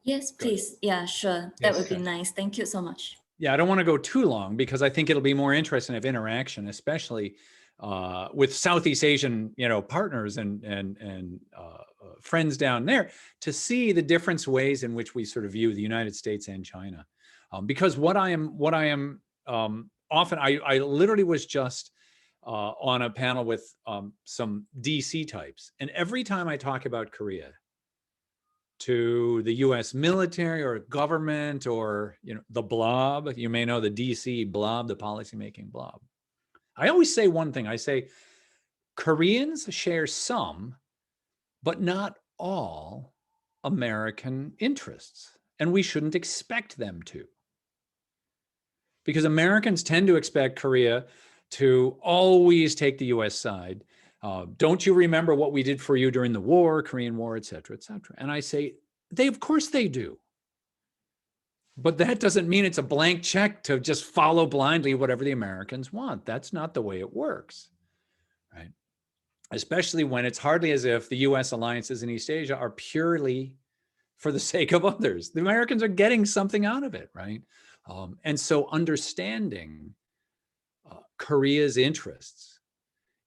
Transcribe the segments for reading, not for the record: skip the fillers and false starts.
Yes, please. Yeah, sure. That would be nice. Thank you so much. Yeah, I don't want to go too long because I think it'll be more interesting of interaction, especially with Southeast Asian, partners and friends down there, to see the different ways in which we sort of view the United States and China. Because what I am often, I literally was just on a panel with some DC types, and every time I talk about Korea to the US military or government or the blob, you may know the DC blob, the policymaking blob, I always say one thing. I say Koreans share some, but not all American interests, and we shouldn't expect them to. Because Americans tend to expect Korea to always take the US side. Don't you remember what we did for you during the war, Korean War, et cetera, et cetera? And I say, of course they do. But that doesn't mean it's a blank check to just follow blindly whatever the Americans want. That's not the way it works, right? Especially when it's hardly as if the US alliances in East Asia are purely for the sake of others. The Americans are getting something out of it, right? And so understanding Korea's interests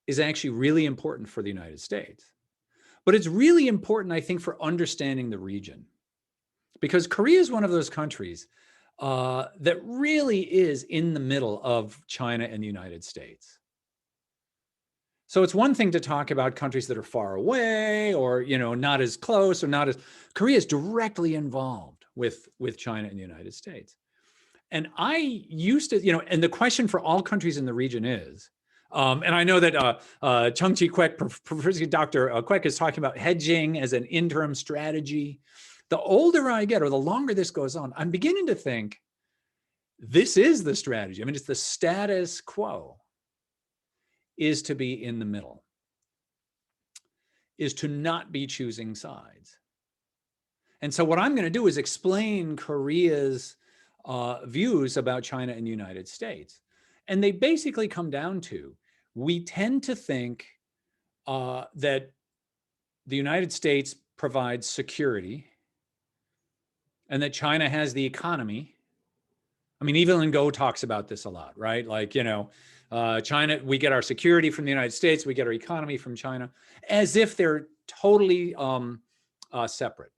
is actually really important for the United States. But it's really important, I think, for understanding the region. Because Korea is one of those countries that really is in the middle of China and the United States. So it's one thing to talk about countries that are far away or, not as close or not as, Korea is directly involved with China and the United States. And I used to, and the question for all countries in the region is, and I know that Cheng-Chwee Kuik, Professor Dr. Kuik is talking about hedging as an interim strategy. The older I get, or the longer this goes on, I'm beginning to think this is the strategy. I mean, it's the status quo is to be in the middle, is to not be choosing sides. And so what I'm going to do is explain Korea's views about China and the United States. And they basically come down to, we tend to think that the United States provides security and that China has the economy. I mean, Evelyn Goh talks about this a lot, right? Like, China, we get our security from the United States, we get our economy from China, as if they're totally separate.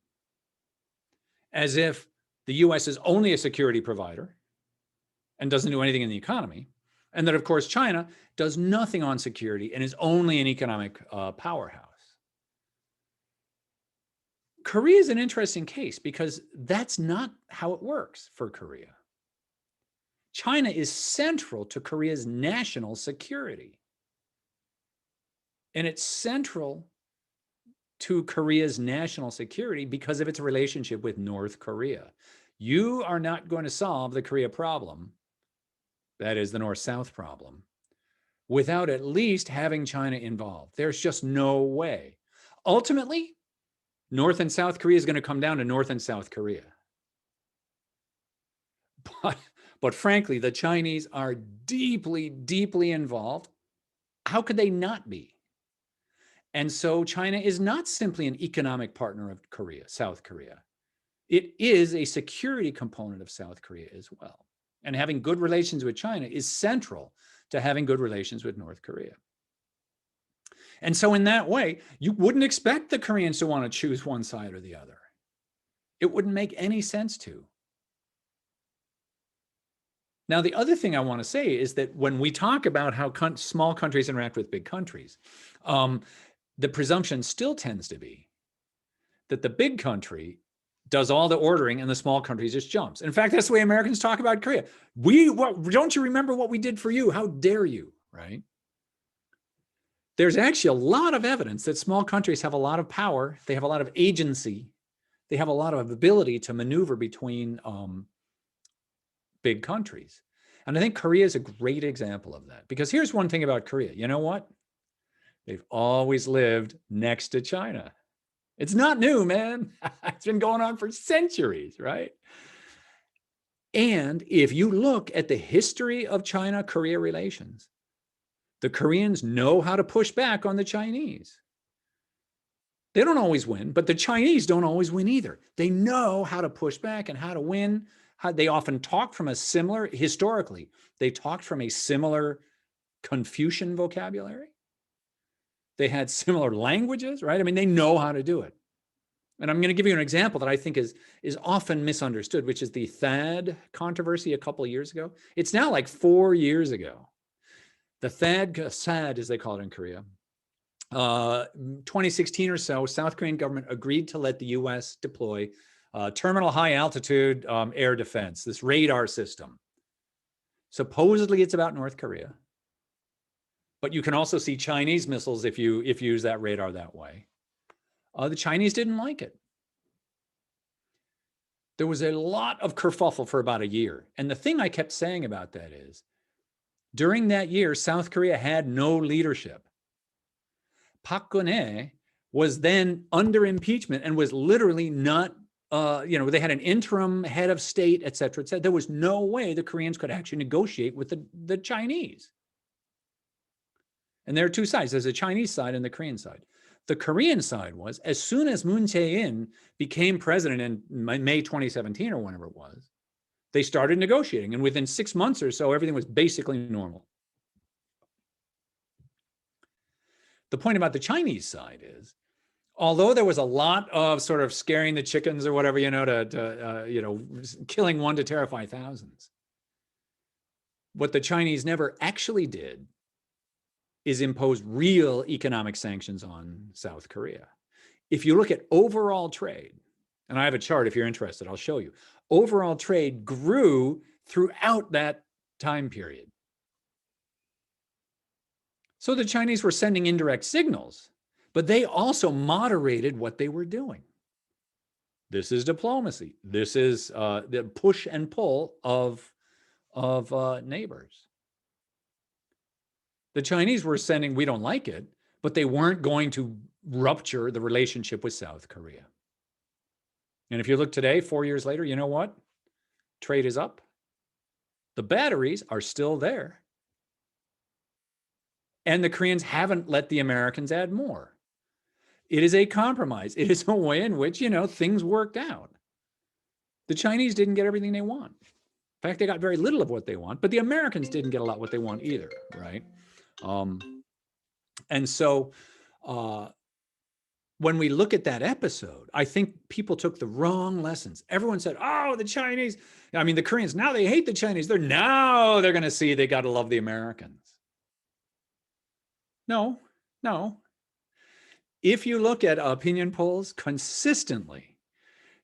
As if the US is only a security provider and doesn't do anything in the economy. And that, of course, China does nothing on security and is only an economic powerhouse. Korea is an interesting case because that's not how it works for Korea. China is central to Korea's national security. And it's central to Korea's national security because of its relationship with North Korea. You are not going to solve the Korea problem, that is the North-South problem, without at least having China involved. There's just no way. Ultimately, North and South Korea is going to come down to North and South Korea. But frankly, the Chinese are deeply, deeply involved. How could they not be? And so China is not simply an economic partner of Korea, South Korea. It is a security component of South Korea as well. And having good relations with China is central to having good relations with North Korea. And so in that way, you wouldn't expect the Koreans to want to choose one side or the other. It wouldn't make any sense to. Now, the other thing I want to say is that when we talk about how small countries interact with big countries, the presumption still tends to be that the big country does all the ordering and the small country just jumps. In fact, that's the way Americans talk about Korea. Don't you remember what we did for you? How dare you, right? There's actually a lot of evidence that small countries have a lot of power. They have a lot of agency. They have a lot of ability to maneuver between big countries. And I think Korea is a great example of that. Because here's one thing about Korea. You know what? They've always lived next to China. It's not new, man. It's been going on for centuries, right? And if you look at the history of China-Korea relations, the Koreans know how to push back on the Chinese. They don't always win, but the Chinese don't always win either. They know how to push back and how to win. They often talk from a similar, historically, they talked from a similar Confucian vocabulary. They had similar languages, right? I mean, they know how to do it. And I'm going to give you an example that I think is often misunderstood, which is the THAAD controversy a couple of years ago. It's now like 4 years ago. The THAAD, as they call it in Korea, 2016 or so, South Korean government agreed to let the US deploy terminal high altitude air defense, this radar system. Supposedly it's about North Korea, but you can also see Chinese missiles if you use that radar that way. The Chinese didn't like it. There was a lot of kerfuffle for about a year. And the thing I kept saying about that is, during that year, South Korea had no leadership. Park Geun-hye was then under impeachment and was literally not, they had an interim head of state, et cetera, et cetera. There was no way the Koreans could actually negotiate with the Chinese. And there are two sides. There's a Chinese side and the Korean side. The Korean side was, as soon as Moon Jae-in became president in May 2017 or whenever it was, they started negotiating. And within 6 months or so, everything was basically normal. The point about the Chinese side is, although there was a lot of sort of scaring the chickens or whatever, killing one to terrify thousands, what the Chinese never actually did is impose real economic sanctions on South Korea. If you look at overall trade, and I have a chart if you're interested, I'll show you. Overall trade grew throughout that time period. So the Chinese were sending indirect signals, but they also moderated what they were doing. This is diplomacy. This is the push and pull of neighbors. The Chinese were sending, we don't like it, but they weren't going to rupture the relationship with South Korea. And if you look today, 4 years later, you know what? Trade is up. The batteries are still there. And the Koreans haven't let the Americans add more. It is a compromise. It is a way in which, things worked out. The Chinese didn't get everything they want. In fact, they got very little of what they want, but the Americans didn't get a lot what they want either, right? And so when we look at that episode, I think people took the wrong lessons. Everyone said, oh, the Chinese, the Koreans, now they hate the Chinese. They're going to see they got to love the Americans. No. If you look at opinion polls consistently,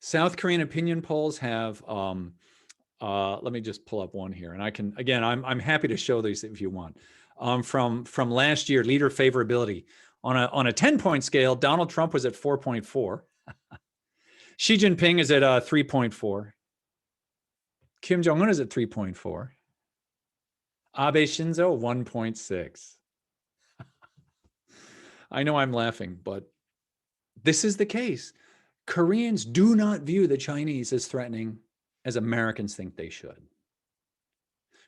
South Korean opinion polls have, let me just pull up one here. And I can, again, I'm happy to show these if you want. From last year, leader favorability. On a 10-point scale, Donald Trump was at 4.4. Xi Jinping is at 3.4. Kim Jong-un is at 3.4. Abe Shinzo, 1.6. I know I'm laughing, but this is the case. Koreans do not view the Chinese as threatening as Americans think they should.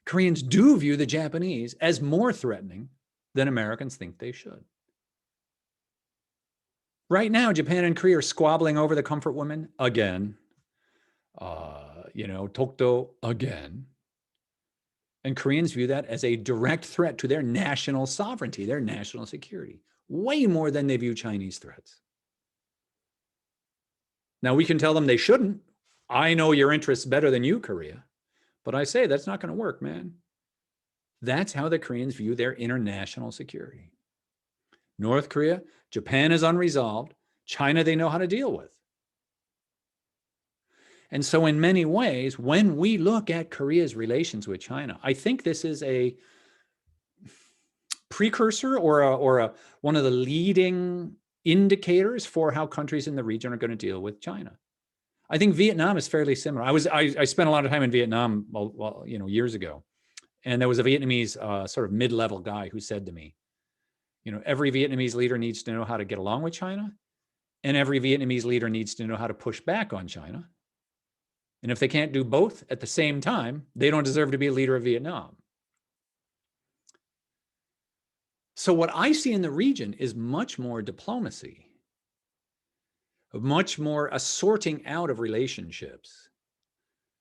Koreans do view the Japanese as more threatening than Americans think they should. Right now, Japan and Korea are squabbling over the comfort women again. Tokdo again. And Koreans view that as a direct threat to their national sovereignty, their national security, way more than they view Chinese threats. Now, we can tell them they shouldn't. I know your interests better than you, Korea. But I say that's not going to work, man. That's how the Koreans view their international security. North Korea, Japan is unresolved. China, they know how to deal with. And so in many ways, when we look at Korea's relations with China, I think this is a precursor or one of the leading indicators for how countries in the region are going to deal with China. I think Vietnam is fairly similar. I spent a lot of time in Vietnam, years ago, and there was a Vietnamese sort of mid-level guy who said to me, every Vietnamese leader needs to know how to get along with China, and every Vietnamese leader needs to know how to push back on China. And if they can't do both at the same time, they don't deserve to be a leader of Vietnam. So what I see in the region is much more diplomacy much more a sorting out of relationships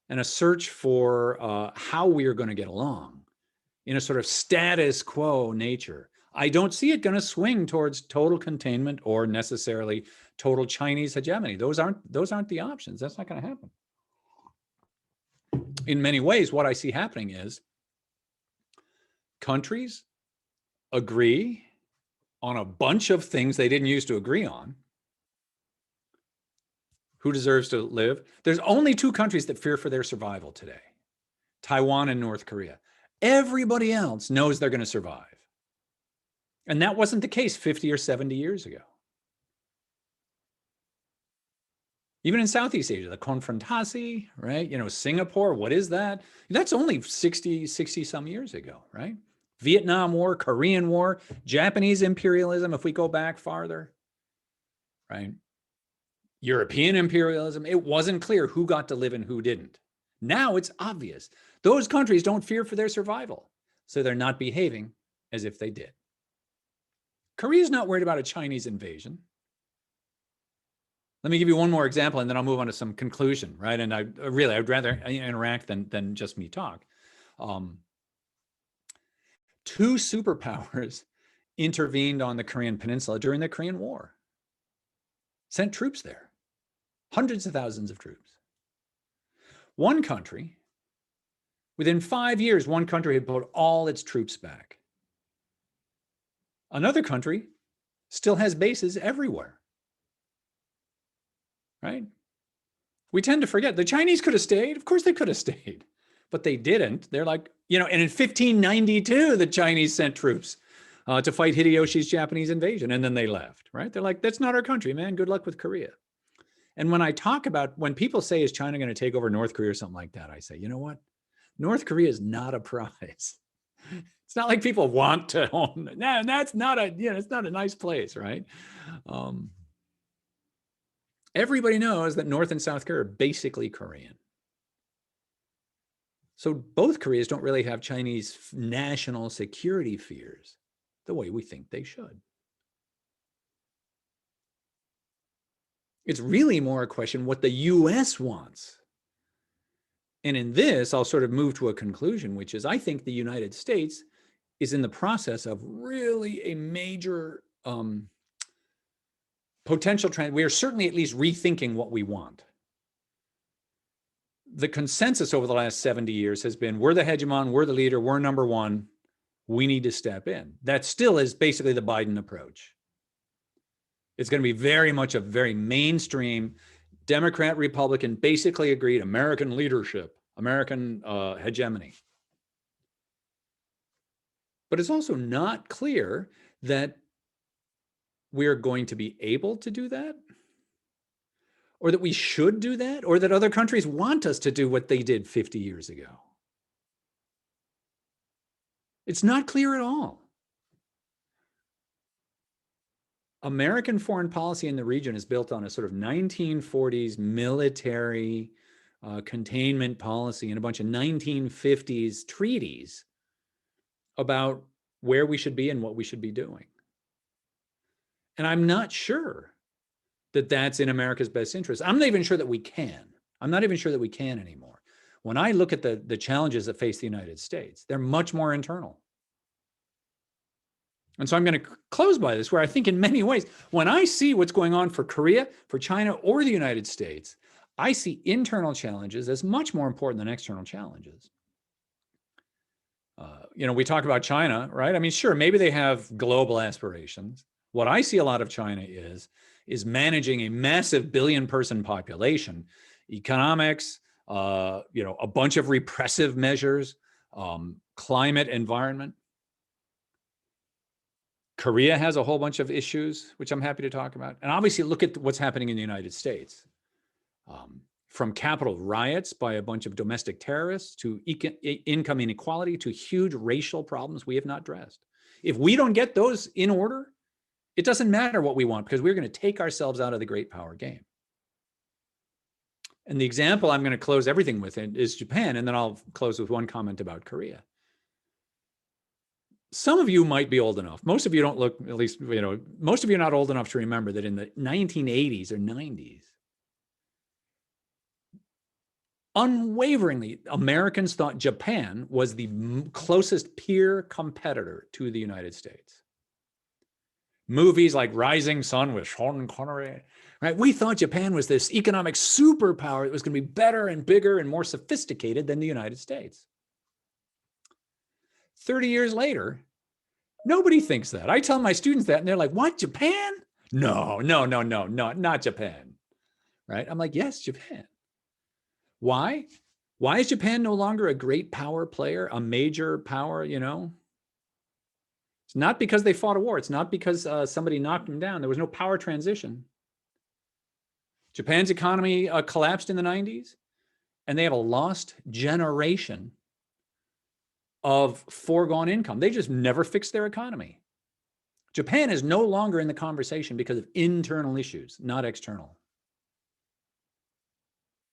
and a search for how we are going to get along in a sort of status quo nature. I don't see it going to swing towards total containment or necessarily total Chinese hegemony. Those aren't the options. That's not going to happen. In many ways, what I see happening is countries agree on a bunch of things they didn't used to agree on. Who deserves to live? There's only two countries that fear for their survival today, Taiwan and North Korea. Everybody else knows they're going to survive. And that wasn't the case 50 or 70 years ago. Even in Southeast Asia, the confrontation, right? Singapore, what is that? That's only 60 some years ago, right? Vietnam War, Korean War, Japanese imperialism, if we go back farther, right? European imperialism, it wasn't clear who got to live and who didn't. Now it's obvious. Those countries don't fear for their survival, so they're not behaving as if they did. Korea's not worried about a Chinese invasion. Let me give you one more example, and then I'll move on to some conclusion, right? And I'd rather interact than just me talk. Two superpowers intervened on the Korean Peninsula during the Korean War, sent troops there, hundreds of thousands of troops. One country, within 5 years, one country had put all its troops back. Another country still has bases everywhere. Right? We tend to forget the Chinese could have stayed. Of course they could have stayed, but they didn't. They're like, and in 1592, the Chinese sent troops to fight Hideyoshi's Japanese invasion, and then they left, right? They're like, that's not our country, man. Good luck with Korea. And when I talk about, when people say, is China going to take over North Korea or something like that, I say, you know what? North Korea is not a prize. It's not like people want to own it. No, that's not it's not a nice place, right? Everybody knows that North and South Korea are basically Korean. So both Koreas don't really have Chinese national security fears the way we think they should. It's really more a question what the US wants. And in this, I'll sort of move to a conclusion, which is I think the United States is in the process of really a major potential trend. We are certainly at least rethinking what we want. The consensus over the last 70 years has been, we're the hegemon, we're the leader, we're number one, we need to step in. That still is basically the Biden approach. It's going to be very much a very mainstream Democrat, Republican, basically agreed American leadership, American hegemony. But it's also not clear that we're going to be able to do that, or that we should do that, or that other countries want us to do what they did 50 years ago. It's not clear at all. American foreign policy in the region is built on a sort of 1940s military containment policy and a bunch of 1950s treaties about where we should be and what we should be doing. And I'm not sure that that's in America's best interest. I'm not even sure that we can. I'm not even sure that we can anymore. When I look at the challenges that face the United States, they're much more internal. And so I'm going to close by this, where I think in many ways, when I see what's going on for Korea, for China, or the United States, I see internal challenges as much more important than external challenges. We talk about China, right? I mean, sure, maybe they have global aspirations. What I see a lot of China is managing a massive billion-person population, economics, a bunch of repressive measures, climate, environment. Korea has a whole bunch of issues, which I'm happy to talk about. And obviously, look at what's happening in the United States. From Capitol riots by a bunch of domestic terrorists to income inequality to huge racial problems we have not addressed. If we don't get those in order, it doesn't matter what we want, because we're going to take ourselves out of the great power game. And the example I'm going to close everything with is Japan, and then I'll close with one comment about Korea. some of you might be old enough. Most of you don't look, at least, most of you are not old enough to remember that in the 1980s or 90s, unwaveringly, Americans thought Japan was the closest peer competitor to the United States. Movies like Rising Sun with Sean Connery, right? We thought Japan was this economic superpower that was going to be better and bigger and more sophisticated than the United States. 30 years later, nobody thinks that. I tell my students that, and they're like, what, Japan? No, not Japan, right? I'm like, yes, Japan. Why? Why is Japan no longer a great power player, a major power, It's not because they fought a war. It's not because somebody knocked them down. There was no power transition. Japan's economy collapsed in the 90s, and they have a lost generation of foregone income. They just never fixed their economy. Japan is no longer in the conversation because of internal issues, not external.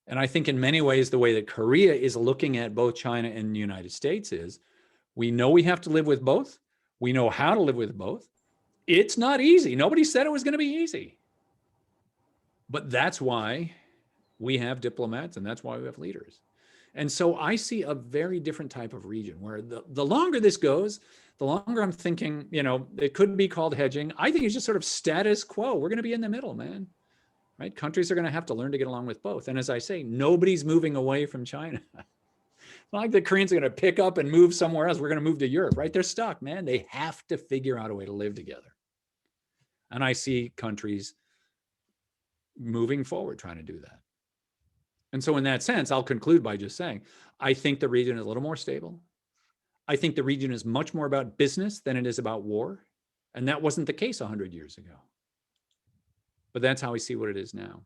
And I think in many ways, the way that Korea is looking at both China and the United States is, we know we have to live with both. We know how to live with both. It's not easy. Nobody said it was going to be easy. But that's why we have diplomats, and that's why we have leaders. And so I see a very different type of region where the longer this goes, the longer I'm thinking, it could be called hedging. I think it's just sort of status quo. We're going to be in the middle, man. Right? Countries are going to have to learn to get along with both. And as I say, nobody's moving away from China. It's not like the Koreans are going to pick up and move somewhere else. We're going to move to Europe, right? They're stuck, man. They have to figure out a way to live together. And I see countries moving forward trying to do that. And so in that sense, I'll conclude by just saying, I think the region is a little more stable. I think the region is much more about business than it is about war. And that wasn't the case 100 years ago. But that's how I see what it is now.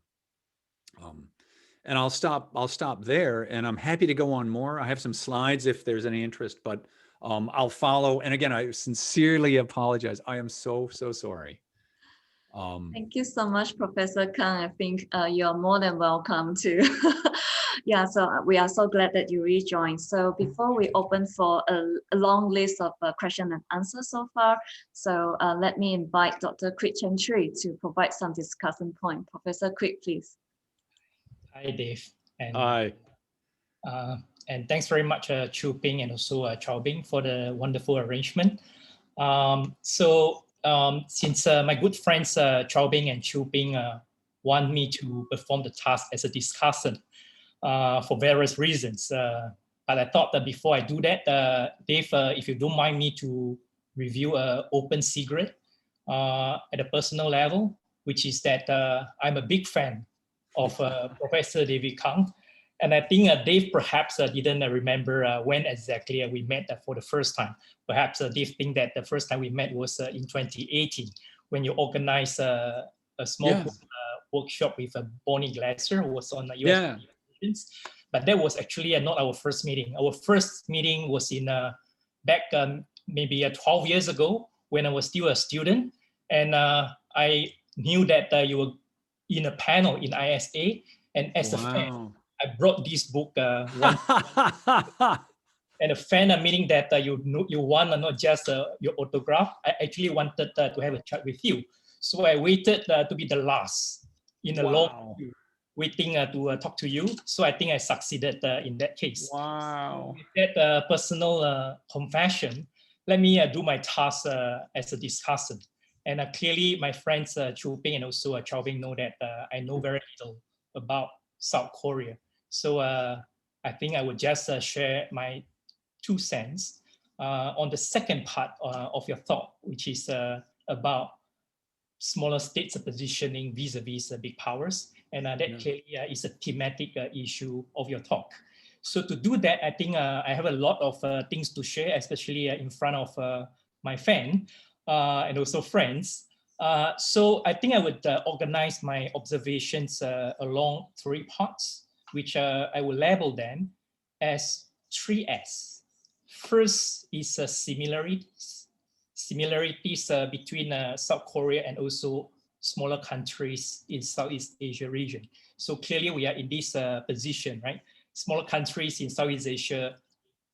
And I'll stop there, and I'm happy to go on more. I have some slides if there's any interest, but I'll follow. And again, I sincerely apologize. I am so sorry. Thank you so much, Professor Kang. I think you're more than welcome to. Yeah, so we are so glad that you rejoined. So before we open for a long list of question and answers so far, so let me invite Dr. Kuik Cheng-Chwee to provide some discussion point. Professor Kuik, please. Hi, Dave. And, Hi. And thanks very much, Chiew-Ping and also Chow-Bing for the wonderful arrangement. Since my good friends Chow-Bing and Chiew-Ping want me to perform the task as a discussant for various reasons, but I thought that before I do that, Dave, if you don't mind me to review an open secret at a personal level, which is that I'm a big fan of Professor David Kang. And I think Dave perhaps didn't remember when exactly we met for the first time. Perhaps Dave think that the first time we met was in 2018, when you organized a small workshop with Bonnie Glasser, who was on the US relations. But that was actually not our first meeting. Our first meeting was in back maybe 12 years ago, when I was still a student. And I knew that you were in a panel in ISA. And as a fan, I brought this book and a fan meaning that you want not just your autograph. I actually wanted to have a chat with you. So I waited to be the last in a long queue, waiting to talk to you. So I think I succeeded in that case. Wow. So with that personal confession, let me do my task as a discussant. And clearly my friends Chiew-Ping and also Chow-Bing know that I know very little about South Korea. So I think I would just share my 2 cents on the second part of your thought, which is about smaller states positioning vis-a-vis big powers. And that clearly is a thematic issue of your talk. So to do that, I think I have a lot of things to share, especially in front of my fan and also friends. So I think I would organize my observations along 3 parts, which I will label them as 3S. First is similarities between South Korea and also smaller countries in Southeast Asia region. So clearly we are in this position, right? Smaller countries in Southeast Asia,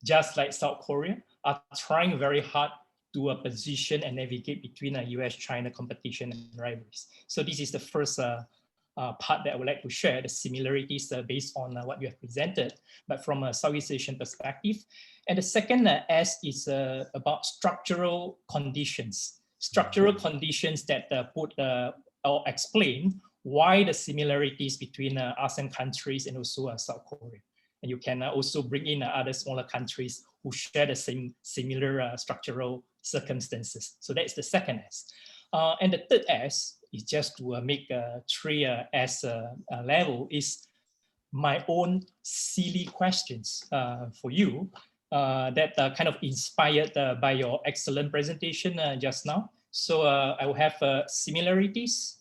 just like South Korea, are trying very hard to position and navigate between US-China competition and rivalries. So this is the first part that I would like to share, the similarities based on what you have presented, but from a Southeast Asian perspective. And the second S is about structural conditions. Structural conditions that put or explain why the similarities between ASEAN countries and also South Korea. And you can also bring in other smaller countries who share the same similar structural circumstances. So that's the second S. And the third S is just to make 3S level is my own silly questions for you that are kind of inspired by your excellent presentation just now. So I will have similarities,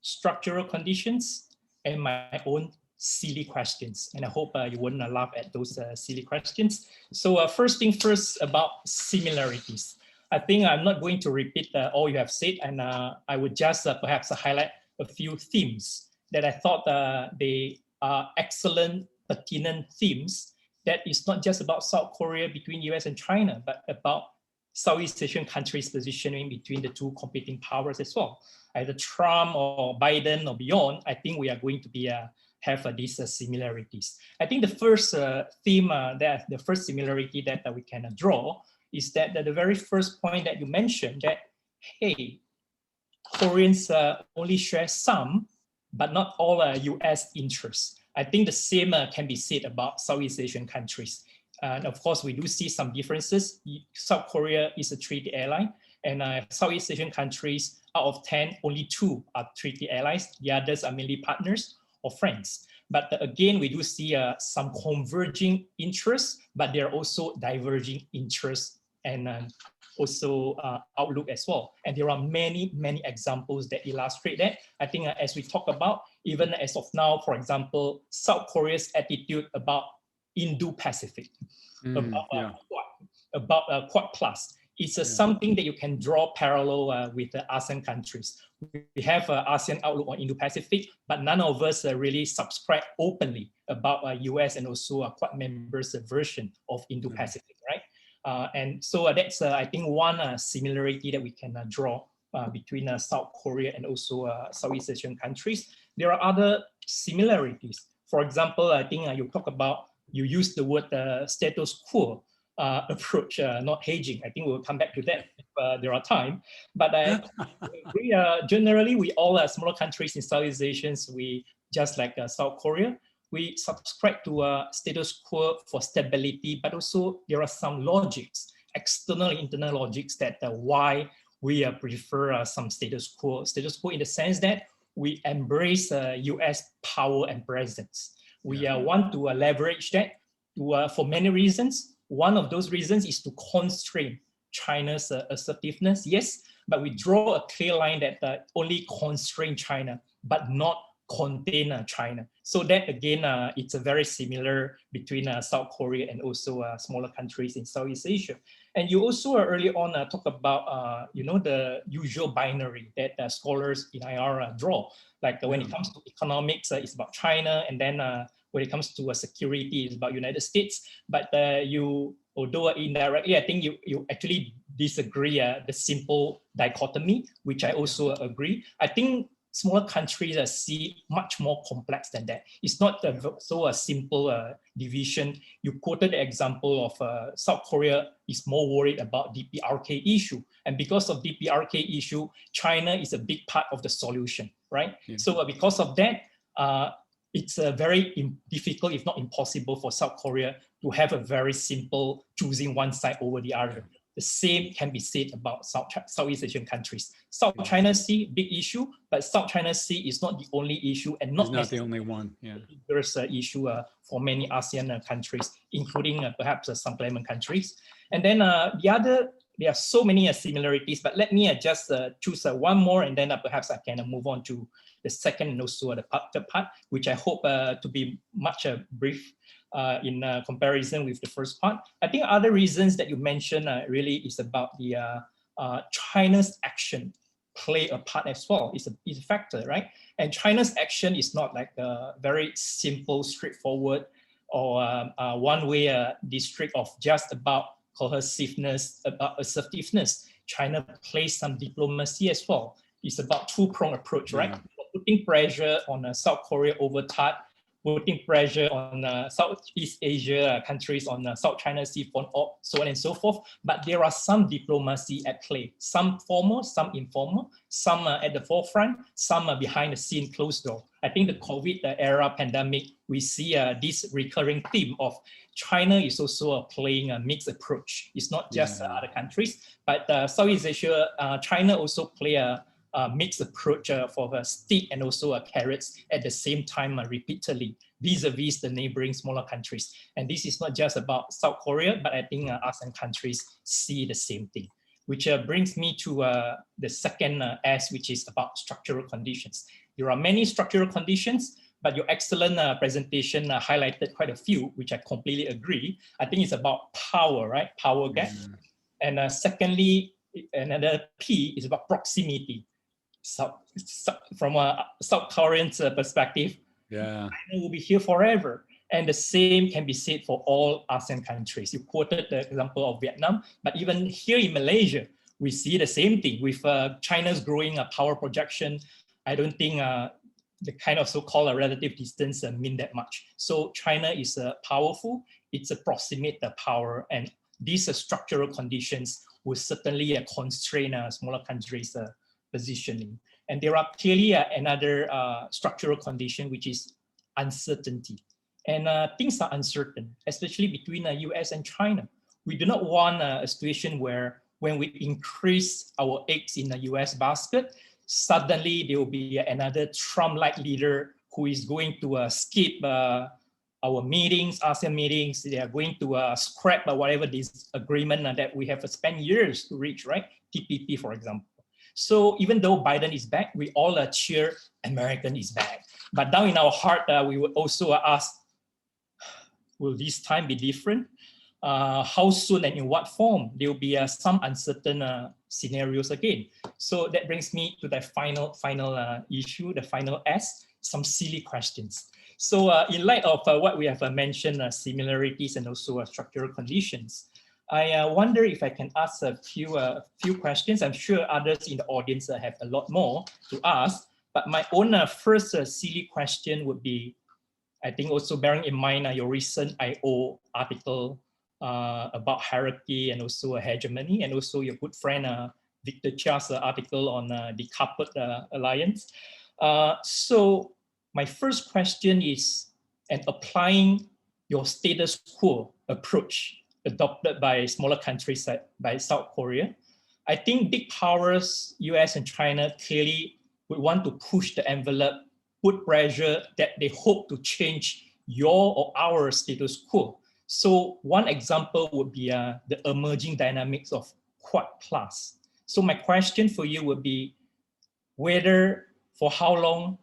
structural conditions, and my own silly questions. And I hope you wouldn't laugh at those silly questions. So first thing first about similarities. I think I'm not going to repeat all you have said, and I would just perhaps highlight a few themes that I thought they are excellent, pertinent themes that is not just about South Korea between US and China, but about Southeast Asian countries positioning between the two competing powers as well. Either Trump or Biden or beyond, I think we are going to be have these similarities. I think the first theme, the first similarity that we can draw is that the very first point that you mentioned that, hey, Koreans only share some, but not all US interests. I think the same can be said about Southeast Asian countries. And of course, we do see some differences. South Korea is a treaty ally, and Southeast Asian countries, out of 10, only 2 are treaty allies. The others are mainly partners or friends. But again, we do see some converging interests, but there are also diverging interests and also outlook as well. And there are many, many examples that illustrate that. I think as we talk about, even as of now, for example, South Korea's attitude about Indo-Pacific, about Quad Plus. It's something that you can draw parallel with the ASEAN countries. We have ASEAN outlook on Indo-Pacific, but none of us really subscribe openly about US and also Quad members' version of Indo-Pacific, right? And so that's, I think, one similarity that we can draw between South Korea and also Southeast Asian countries. There are other similarities. For example, I think you used the word status quo approach, not hedging. I think we'll come back to that if there are time. But we generally, we all smaller countries in Southeast Asia, we just like South Korea, we subscribe to status quo for stability, but also there are some logics, external, internal logics that why we prefer some status quo. Status quo in the sense that we embrace US power and presence. We want to leverage that for many reasons. One of those reasons is to constrain China's assertiveness, yes, but we draw a clear line that only constrain China, but not contain China. So that again, it's a very similar between South Korea and also smaller countries in Southeast Asia. And you also earlier on talk about the usual binary that scholars in IR draw. Like when it comes to economics, it's about China, and then when it comes to security, it's about United States. But although indirectly, I think you actually disagree the simple dichotomy, which I also agree. I think smaller countries see much more complex than that. It's not so a simple division. You quoted the example of South Korea is more worried about DPRK issue. And because of DPRK issue, China is a big part of the solution, right? Yeah. So because of that, it's very difficult, if not impossible, for South Korea to have a very simple choosing one side over the other. The same can be said about Southeast Asian countries. South China Sea, big issue, but South China Sea is not the only issue, and not the only one. Yeah, there's an issue for many ASEAN countries, including perhaps some Cayman countries. And then there are so many similarities, but let me just choose one more, and then perhaps I can move on to the second and also the third part, which I hope to be much brief in comparison with the first part. I think other reasons that you mentioned really is about the China's action play a part as well. It's a factor, right? And China's action is not like a very simple, straightforward, or one-way district of just about cohesiveness, about assertiveness. China plays some diplomacy as well. It's about two-pronged approach, right? Putting pressure on South Korea over TAT, putting pressure on Southeast Asia countries on South China Sea, so on and so forth. But there are some diplomacy at play, some formal, some informal, some at the forefront, some behind the scene, closed door. I think the COVID era pandemic, we see this recurring theme of China is also playing a mixed approach. It's not just other countries, but Southeast Asia, China also play a mixed approach for stick and also carrots at the same time repeatedly vis-a-vis the neighboring smaller countries. And this is not just about South Korea, but I think ASEAN countries see the same thing, which brings me to the second S, which is about structural conditions. There are many structural conditions, but your excellent presentation highlighted quite a few, which I completely agree. I think it's about power, right? Power gap. And secondly, another P is about proximity. So, from a South Korean perspective, China will be here forever. And the same can be said for all ASEAN countries. You quoted the example of Vietnam, but even here in Malaysia, we see the same thing with China's growing power projection. I don't think the kind of so-called relative distance mean that much. So China is powerful, it's a proximate power, and these structural conditions will certainly constrain smaller countries' positioning. And there are clearly another structural condition, which is uncertainty. And things are uncertain, especially between the US and China. We do not want a situation where when we increase our eggs in the US basket, suddenly there will be another Trump-like leader who is going to skip our meetings, ASEAN meetings. They are going to scrap whatever this agreement that we have spent years to reach, right? TPP, for example. So even though Biden is back, we all cheer American is back. But down in our heart, we would also ask, will this time be different? How soon and in what form? There will be some uncertain scenarios again. So that brings me to the final issue, the final S, some silly questions. So in light of what we have mentioned, similarities and also structural conditions, I wonder if I can ask a few questions. I'm sure others in the audience have a lot more to ask, but my own first silly question would be, I think also bearing in mind your recent IO article about hierarchy and also hegemony, and also your good friend Victor Chia's article on the Decoupled Alliance. So my first question is, and applying your status quo approach adopted by smaller countries by South Korea, I think big powers, US and China, clearly would want to push the envelope, put pressure that they hope to change your or our status quo. So one example would be the emerging dynamics of Quad Plus. So my question for you would be whether, for how long,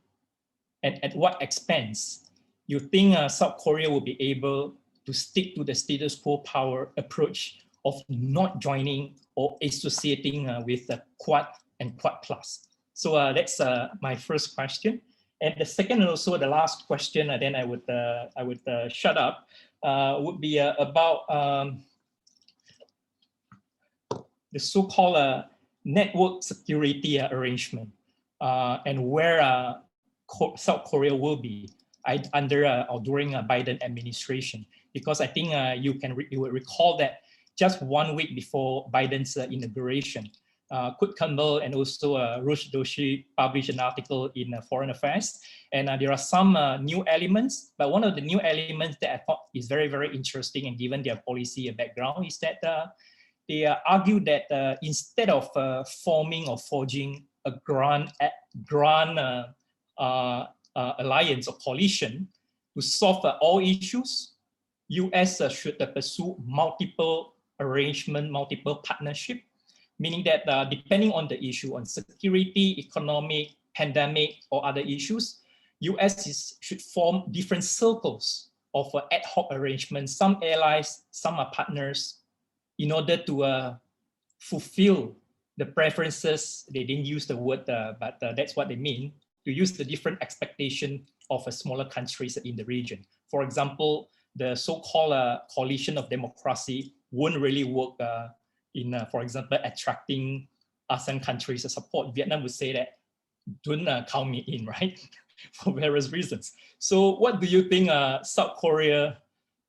and at what expense, you think South Korea will be able to stick to the status quo power approach of not joining or associating with the Quad and Quad Plus. So that's my first question. And the second and also the last question, then I would shut up, would be about the so-called network security arrangement and where South Korea will be under or during a Biden administration. Because I think you will recall that just 1 week before Biden's inauguration, Kuik and also Rush Doshi published an article in Foreign Affairs, and there are some new elements. But one of the new elements that I thought is very, very interesting, and given their policy background, is that they argue that instead of forming or forging a grand alliance or coalition to solve all issues, US should pursue multiple arrangement, multiple partnership, meaning that depending on the issue, on security, economic, pandemic, or other issues, US should form different circles of ad hoc arrangements, some allies, some are partners, in order to fulfill the preferences. They didn't use the word, but that's what they mean, to use the different expectation of smaller countries in the region. For example, the so-called coalition of democracy won't really work in, for example, attracting ASEAN countries to support. Vietnam would say that, don't count me in, right? For various reasons. So what do you think South Korea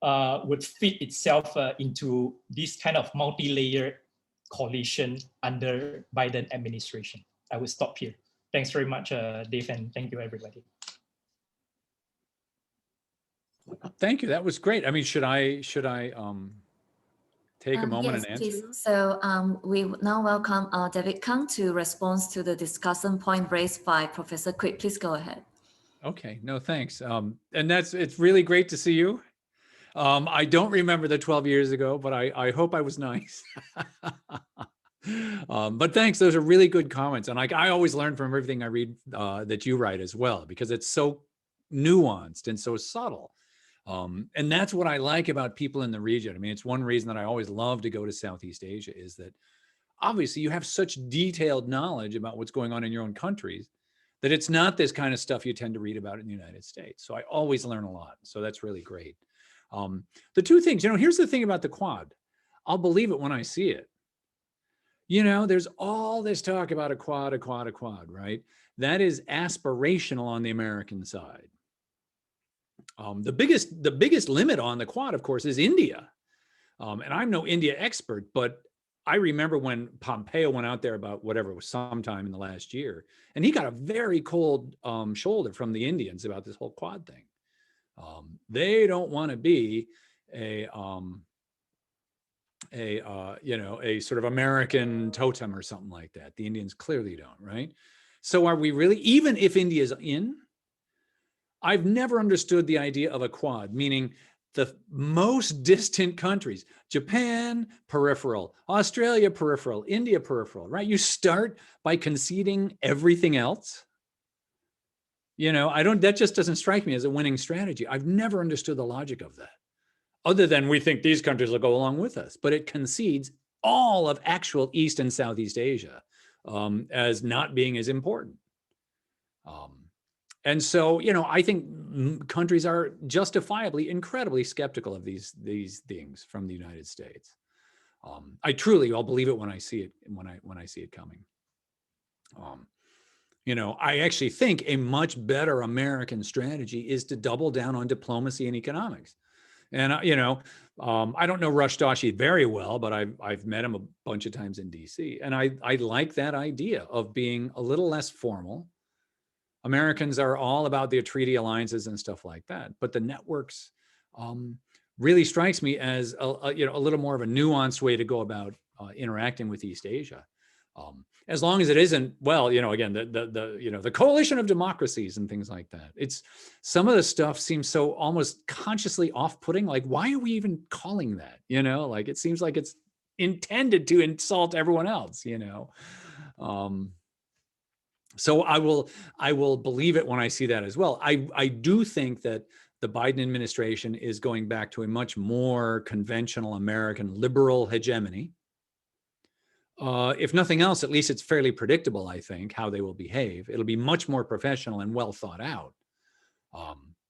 would fit itself into this kind of multi-layered coalition under Biden administration? I will stop here. Thanks very much, Dave, and thank you, everybody. Thank you. That was great. I mean, should I take a moment yes, and answer? please. So we now welcome David Kang to respond to the discussion point raised by Professor Kuik. Please go ahead. Okay, no, thanks. And it's really great to see you. I don't remember the 12 years ago, but I hope I was nice. But thanks, those are really good comments. And I always learn from everything I read that you write as well, because it's so nuanced and so subtle. And that's what I like about people in the region. I mean, it's one reason that I always love to go to Southeast Asia, is that obviously you have such detailed knowledge about what's going on in your own countries that it's not this kind of stuff you tend to read about in the United States. So I always learn a lot. So that's really great. The two things, here's the thing about the Quad. I'll believe it when I see it. There's all this talk about a Quad, right? That is aspirational on the American side. The biggest limit on the Quad, of course, is India. And I'm no India expert, but I remember when Pompeo went out there about whatever it was, sometime in the last year, and he got a very cold shoulder from the Indians about this whole Quad thing. They don't want to be a sort of American totem or something like that. The Indians clearly don't, right? So are we really, even if India's in, I've never understood the idea of a Quad, meaning the most distant countries, Japan, peripheral, Australia, peripheral, India, peripheral, right? You start by conceding everything else. That just doesn't strike me as a winning strategy. I've never understood the logic of that, other than we think these countries will go along with us, but it concedes all of actual East and Southeast Asia as not being as important. And so, I think countries are justifiably incredibly skeptical of these things from the United States. I'll believe it when I see it, when I see it coming. I actually think a much better American strategy is to double down on diplomacy and economics. And I don't know Rush Doshi very well, but I've met him a bunch of times in DC, and I like that idea of being a little less formal. Americans are all about the treaty alliances and stuff like that, but the networks really strikes me as a little more of a nuanced way to go about interacting with East Asia. As long as it isn't, again, the coalition of democracies and things like that. It's some of the stuff seems so almost consciously off-putting. Like, why are we even calling that? Like, it seems like it's intended to insult everyone else. So I will believe it when I see that as well. I do think that the Biden administration is going back to a much more conventional American liberal hegemony. If nothing else, at least it's fairly predictable, I think, how they will behave. It'll be much more professional and well thought out.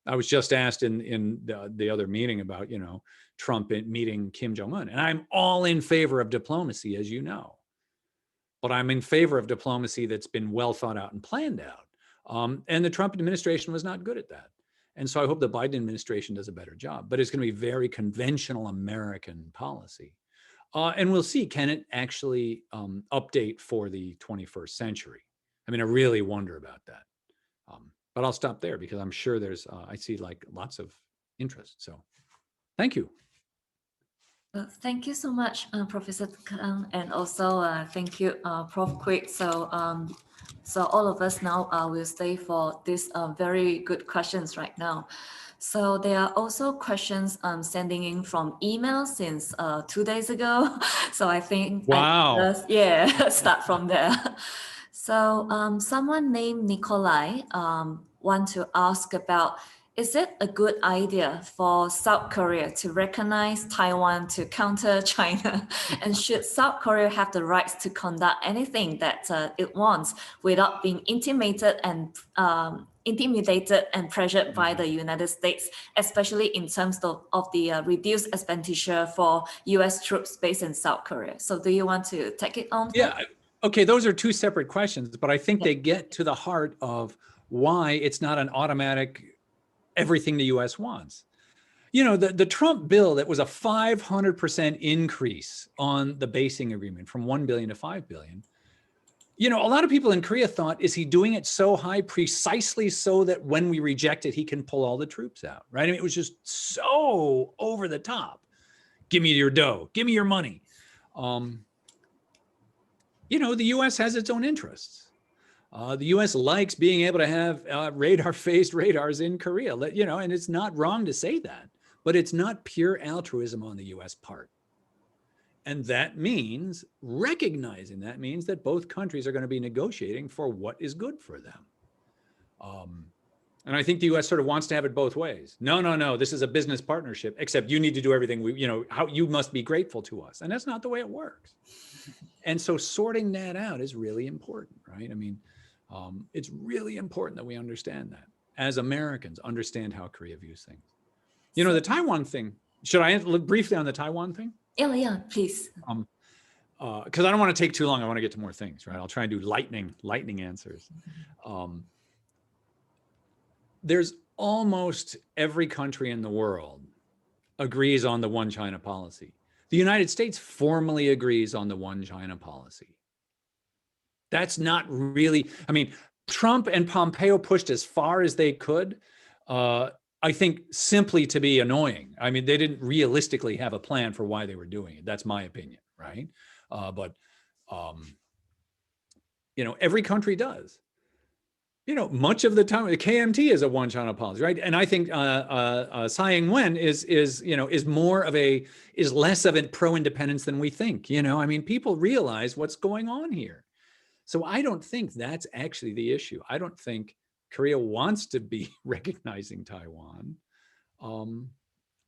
I was just asked in the other meeting about, Trump meeting Kim Jong-un, and I'm all in favor of diplomacy, as you know. But I'm in favor of diplomacy that's been well thought out and planned out. And the Trump administration was not good at that. And so I hope the Biden administration does a better job, but it's going to be very conventional American policy. And we'll see, can it actually update for the 21st century? I mean, I really wonder about that. But I'll stop there because I'm sure I see like lots of interest. So thank you. Thank you so much, Professor Kang, and also thank you, Prof. Kuik. So all of us now will stay for these very good questions right now. So there are also questions sending in from email since 2 days ago. So I think, wow, start from there. So someone named Nikolai want to ask about Is it a good idea for South Korea to recognize Taiwan to counter China? And should South Korea have the rights to conduct anything that it wants without being intimidated and pressured by the United States, especially in terms of the reduced expenditure for US troops based in South Korea? So do you want to take it on? Yeah, okay, those are two separate questions, but I think they get to the heart of why it's not an automatic everything the US wants. You know, the Trump bill that was a 500% increase on the basing agreement from 1 billion to 5 billion. You know, a lot of people in Korea thought, is he doing it so high precisely so that when we reject it, he can pull all the troops out, right? I mean, it was just so over the top. Give me your dough, give me your money. You know, the US has its own interests. The US likes being able to have radar-phased radars in Korea, you know, and it's not wrong to say that, but it's not pure altruism on the US part. And that means, recognizing that means that both countries are going to be negotiating for what is good for them. And I think the US sort of wants to have it both ways. No, this is a business partnership, except you need to do everything you know, you must be grateful to us. And that's not the way it works. And so sorting that out is really important, right? I mean, it's really important that we understand that as Americans, understand how Korea views things. You know, the Taiwan thing, should I answer briefly on the Taiwan thing? Yeah, please. Because I don't want to take too long. I want to get to more things, right? I'll try and do lightning answers. There's almost every country in the world agrees on the one China policy. The United States formally agrees on the one China policy. That's not really, I mean, Trump and Pompeo pushed as far as they could, I think simply to be annoying. I mean, they didn't realistically have a plan for why they were doing it. That's my opinion, right? You know, every country does. You know, much of the time, the KMT is a one China policy, right? And I think Tsai Ing-wen is less of a pro-independence than we think. You know, I mean, people realize what's going on here. So I don't think that's actually the issue. I don't think Korea wants to be recognizing Taiwan.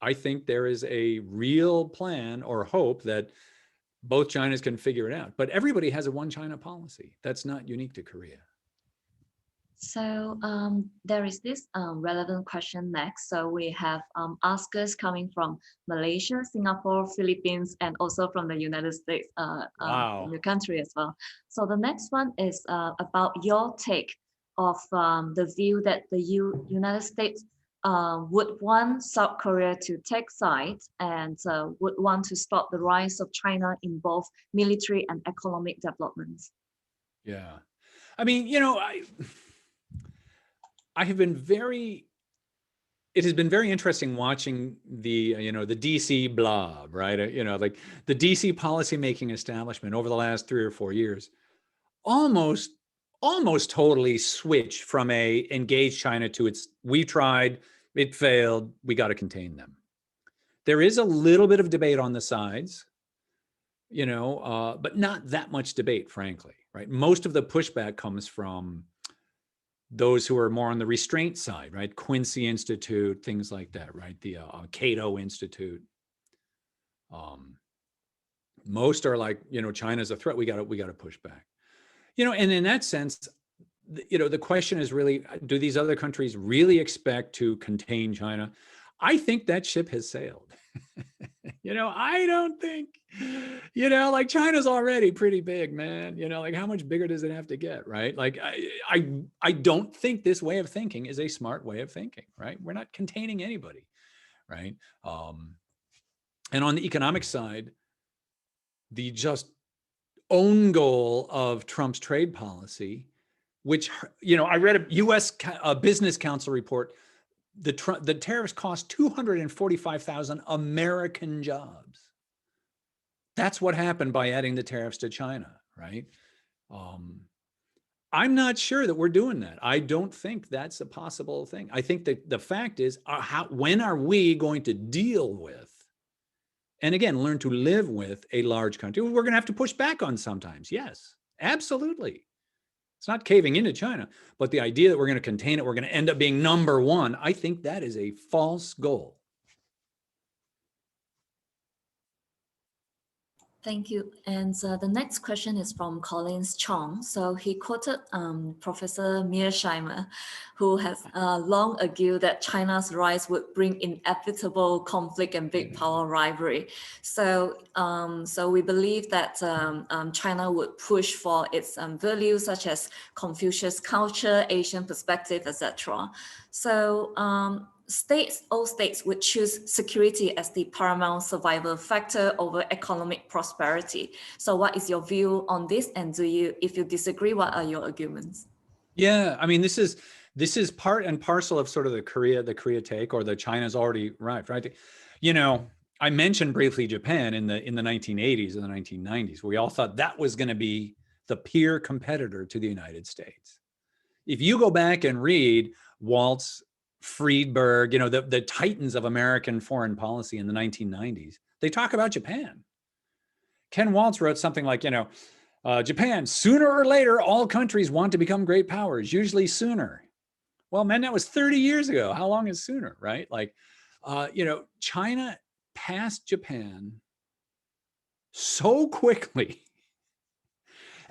I think there is a real plan or hope that both Chinas can figure it out. But everybody has a one China policy. That's not unique to Korea. So there is this relevant question next. So we have askers coming from Malaysia, Singapore, Philippines, and also from the United States, Wow. from your country as well. So the next one is about your take of the view that the United States would want South Korea to take sides and would want to stop the rise of China in both military and economic developments. Yeah. I mean, you know, it has been very interesting watching the, you know, the DC blob, right? You know, like the DC policymaking establishment over the last 3 or 4 years, almost totally switch from a engage China to its, we tried, it failed, we got to contain them. There is a little bit of debate on the sides, you know, but not that much debate, frankly, right? Most of the pushback comes from those who are more on the restraint side, right? Quincy Institute, things like that, right? The Cato Institute. Most are like, you know, China's a threat. We got to push back. You know, and in that sense, you know, the question is really, do these other countries really expect to contain China? I think that ship has sailed. You know, I don't think, you know, like China's already pretty big, man. You know, like how much bigger does it have to get, right? Like I don't think this way of thinking is a smart way of thinking, right? We're not containing anybody, right? And on the economic side, the just own goal of Trump's trade policy, which, you know, I read a U.S. Business Council report. The tariffs cost 245,000 American jobs. That's what happened by adding the tariffs to China, right? I'm not sure that we're doing that. I don't think that's a possible thing. I think that the fact is, when are we going to deal with, and again, learn to live with a large country? We're going to have to push back on sometimes. Yes, absolutely. It's not caving into China, but the idea that we're going to contain it, we're going to end up being number one, I think that is a false goal. Thank you. And the next question is from Collins Chong. So he quoted Professor Mearsheimer, who has long argued that China's rise would bring inevitable conflict and big power rivalry. So, so we believe that China would push for its values such as Confucius culture, Asian perspective, etc. So all states would choose security as the paramount survival factor over economic prosperity. So what is your view on this? And if you disagree, what are your arguments? Yeah, I mean, this is part and parcel of sort of the Korea take, or the China's already arrived, right? You know, I mentioned briefly Japan in the 1980s and the 1990s, where we all thought that was going to be the peer competitor to the United States. If you go back and read Waltz, Friedberg, you know, the titans of American foreign policy in the 1990s, they talk about Japan. Ken Waltz wrote something like, you know, Japan, sooner or later, all countries want to become great powers, usually sooner. Well, man, that was 30 years ago. How long is sooner, right? Like, you know, China passed Japan so quickly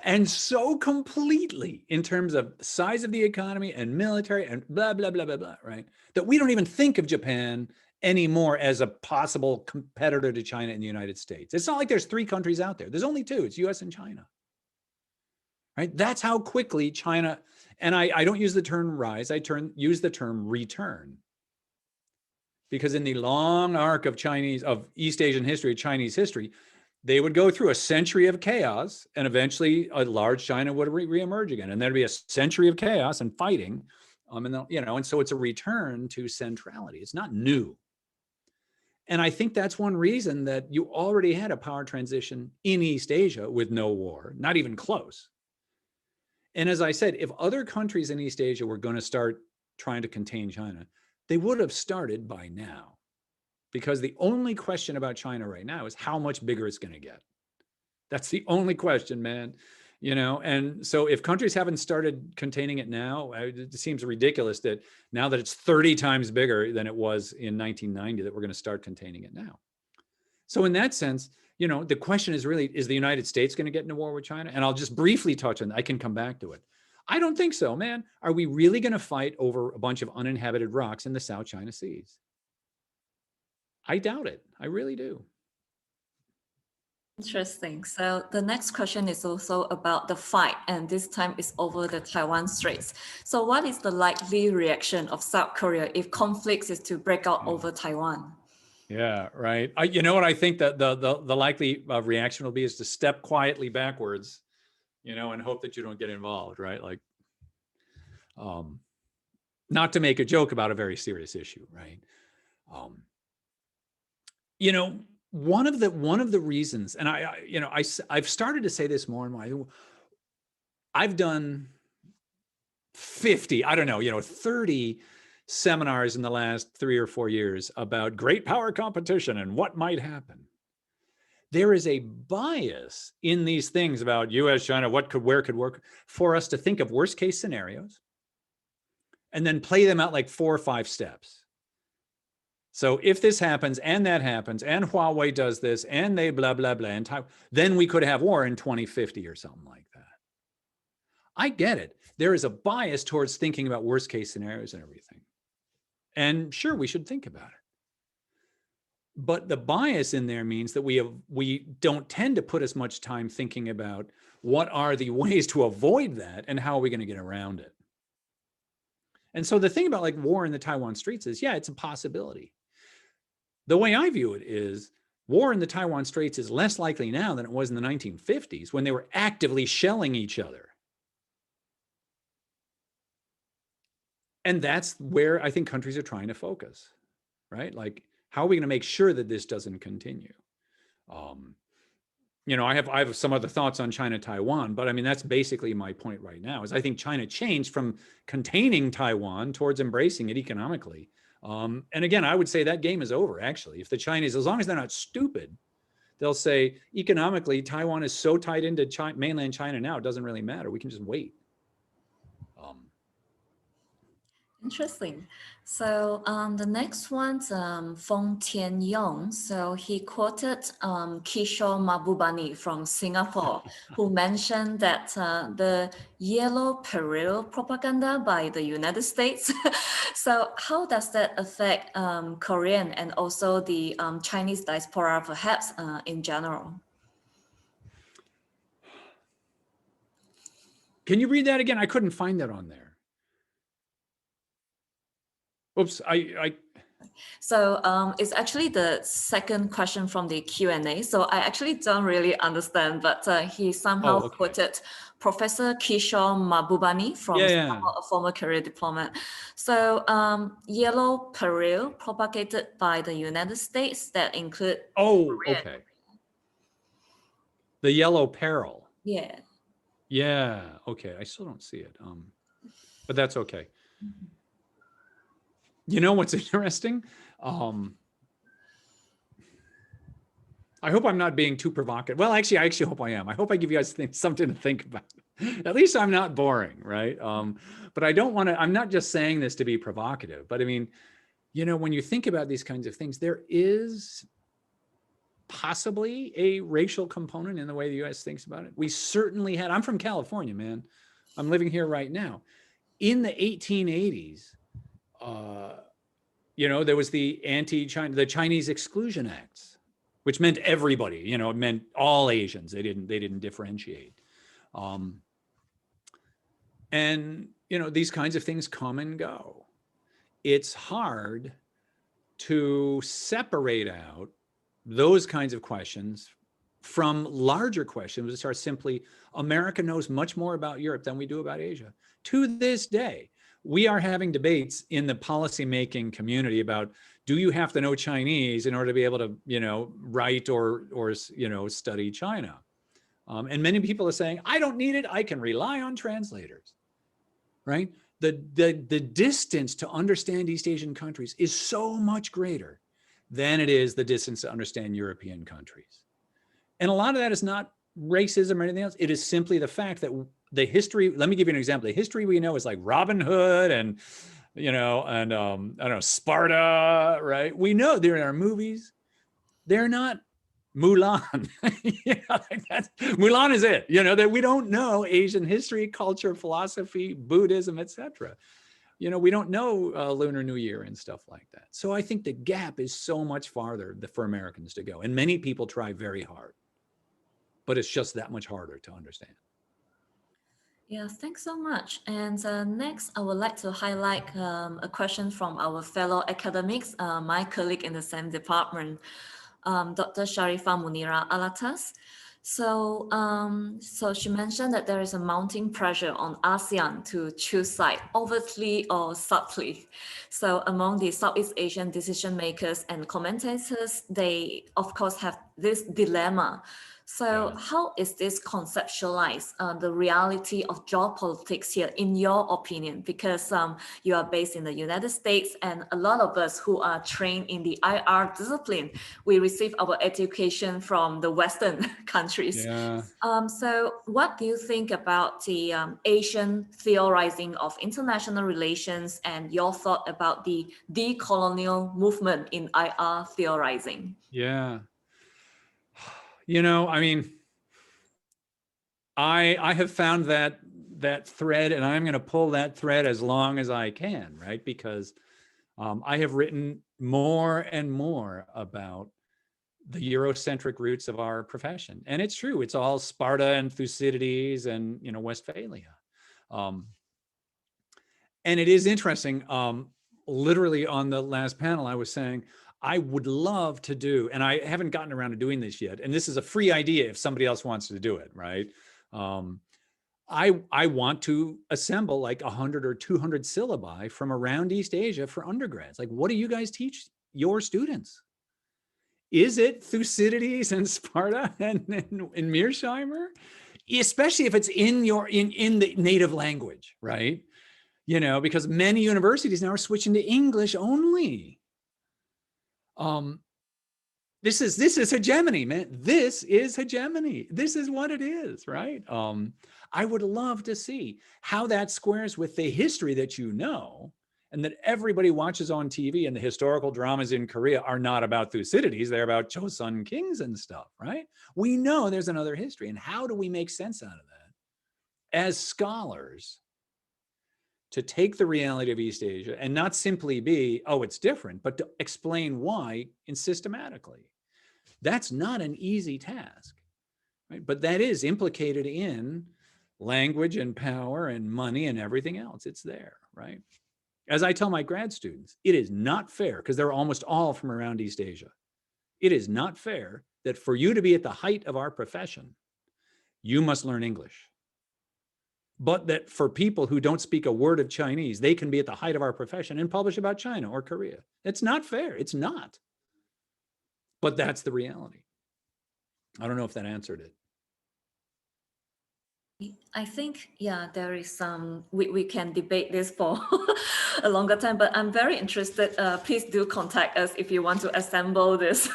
and so completely in terms of size of the economy and military and blah, blah, blah, blah, blah, right? That we don't even think of Japan anymore as a possible competitor to China in the United States. It's not like there's 3 countries out there. There's only 2, it's US and China, right? That's how quickly China, and I don't use the term rise, use the term return. Because in the long arc of East Asian history, Chinese history, they would go through a century of chaos, and eventually a large China would reemerge again, and there'd be a century of chaos and fighting, and so it's a return to centrality. It's not new, and I think that's one reason that you already had a power transition in East Asia with no war, not even close. And as I said, if other countries in East Asia were going to start trying to contain China, they would have started by now. Because the only question about China right now is how much bigger it's going to get. That's the only question, man. You know, and so if countries haven't started containing it now, it seems ridiculous that now that it's 30 times bigger than it was in 1990, that we're going to start containing it now. So in that sense, you know, the question is really, is the United States going to get into war with China? And I'll just briefly touch on that. I can come back to it. I don't think so, man. Are we really going to fight over a bunch of uninhabited rocks in the South China Seas? I doubt it. I really do. Interesting. So the next question is also about the fight, and this time is over the Taiwan Straits. So what is the likely reaction of South Korea if conflicts is to break out over Taiwan? Yeah, right. You know what I think that the likely reaction will be is to step quietly backwards, you know, and hope that you don't get involved, right? Like, not to make a joke about a very serious issue, right? You know, one of the reasons, and I've started to say this more and more. I've done 50, 30 seminars in the last 3 or 4 years about great power competition and what might happen. There is a bias in these things about US, China, where could work, for us to think of worst case scenarios and then play them out like 4 or 5 steps. So if this happens and that happens and Huawei does this and they blah, blah, blah, and then we could have war in 2050 or something like that. I get it. There is a bias towards thinking about worst case scenarios and everything. And sure, we should think about it. But the bias in there means that we don't tend to put as much time thinking about what are the ways to avoid that and how are we going to get around it. And so the thing about like war in the Taiwan Straits is, yeah, it's a possibility. The way I view it is war in the Taiwan Straits is less likely now than it was in the 1950s when they were actively shelling each other. And that's where I think countries are trying to focus, right? Like, how are we going to make sure that this doesn't continue? You know, I have some other thoughts on China, Taiwan, but I mean, that's basically my point right now is I think China changed from containing Taiwan towards embracing it economically. And again, I would say that game is over, actually. If the Chinese, as long as they're not stupid, they'll say economically, Taiwan is so tied into mainland China now, it doesn't really matter. We can just wait. Interesting. So the next one's Fong Tian Yong. So he quoted Kishore Mahbubani from Singapore, who mentioned that the yellow peril propaganda by the United States. So how does that affect Korean and also the Chinese diaspora, perhaps in general? Can you read that again? I couldn't find that on there. Oops, So it's actually the second question from the Q&A. So I actually don't really understand, but he somehow quoted Professor Kishore Mahbubani from Singapore, a former career diplomat. So yellow peril propagated by the United States that include Korean. The yellow peril. Yeah. Yeah, okay. I still don't see it. But that's okay. You know what's interesting? I hope I'm not being too provocative. Well, actually, I hope I am. I hope I give you guys something to think about. At least I'm not boring, right? But I don't want to, I'm not just saying this to be provocative, but I mean, you know, when you think about these kinds of things, there is possibly a racial component in the way the US thinks about it. We certainly had, I'm from California, man. I'm living here right now. In the 1880s, you know, there was the the Chinese Exclusion Acts, which meant everybody, you know, it meant all Asians. They didn't differentiate. And, you know, these kinds of things come and go. It's hard to separate out those kinds of questions from larger questions, which are simply, America knows much more about Europe than we do about Asia. To this day, we are having debates in the policymaking community about, do you have to know Chinese in order to be able to, you know, write or you know, study China? And many people are saying, I don't need it. I can rely on translators, right? The distance to understand East Asian countries is so much greater than it is the distance to understand European countries. And a lot of that is not racism or anything else. It is simply the fact that the history, let me give you an example. The history we know is like Robin Hood and, you know, and I don't know, Sparta, right? We know they're in our movies. They're not Mulan. You know, like Mulan is it, you know, that we don't know Asian history, culture, philosophy, Buddhism, etc. You know, we don't know Lunar New Year and stuff like that. So I think the gap is so much farther for Americans to go. And many people try very hard, but it's just that much harder to understand. Yeah, thanks so much. And next, I would like to highlight a question from our fellow academics, my colleague in the same department, Dr. Sharifa Munira Alatas. So, so she mentioned that there is a mounting pressure on ASEAN to choose side, overtly or subtly. So among the Southeast Asian decision makers and commentators, they of course have this dilemma. So how is this conceptualized, the reality of geopolitics here, in your opinion? Because you are based in the United States, and a lot of us who are trained in the IR discipline, we receive our education from the Western countries. Yeah. So what do you think about the Asian theorizing of international relations and your thought about the decolonial movement in IR theorizing? Yeah. You know, I mean, I have found that thread, and I'm going to pull that thread as long as I can, right? Because I have written more and more about the Eurocentric roots of our profession. And it's true, it's all Sparta and Thucydides and, you know, Westphalia. And it is interesting, literally on the last panel, I was saying, I would love to do, and I haven't gotten around to doing this yet, and this is a free idea if somebody else wants to do it, right? I want to assemble like 100 or 200 syllabi from around East Asia for undergrads. Like, what do you guys teach your students? Is it Thucydides and Sparta and Mearsheimer? Especially if it's in the native language, right? You know, because many universities now are switching to English only. This is hegemony, man. This is hegemony. This is what it is, right? I would love to see how that squares with the history that you know and that everybody watches on TV, and the historical dramas in Korea are not about Thucydides, they're about Joseon kings and stuff, right? We know there's another history. And how do we make sense out of that as scholars, to take the reality of East Asia and not simply be, oh, it's different, but to explain why and systematically? That's not an easy task, right? But that is implicated in language and power and money and everything else. It's there, right? As I tell my grad students, it is not fair, because they're almost all from around East Asia. It is not fair that for you to be at the height of our profession, you must learn English. But that for people who don't speak a word of Chinese, they can be at the height of our profession and publish about China or Korea. It's not fair. It's not. But that's the reality. I don't know if that answered it. I think, yeah, there is some, we can debate this for a longer time, but I'm very interested. Please do contact us if you want to assemble this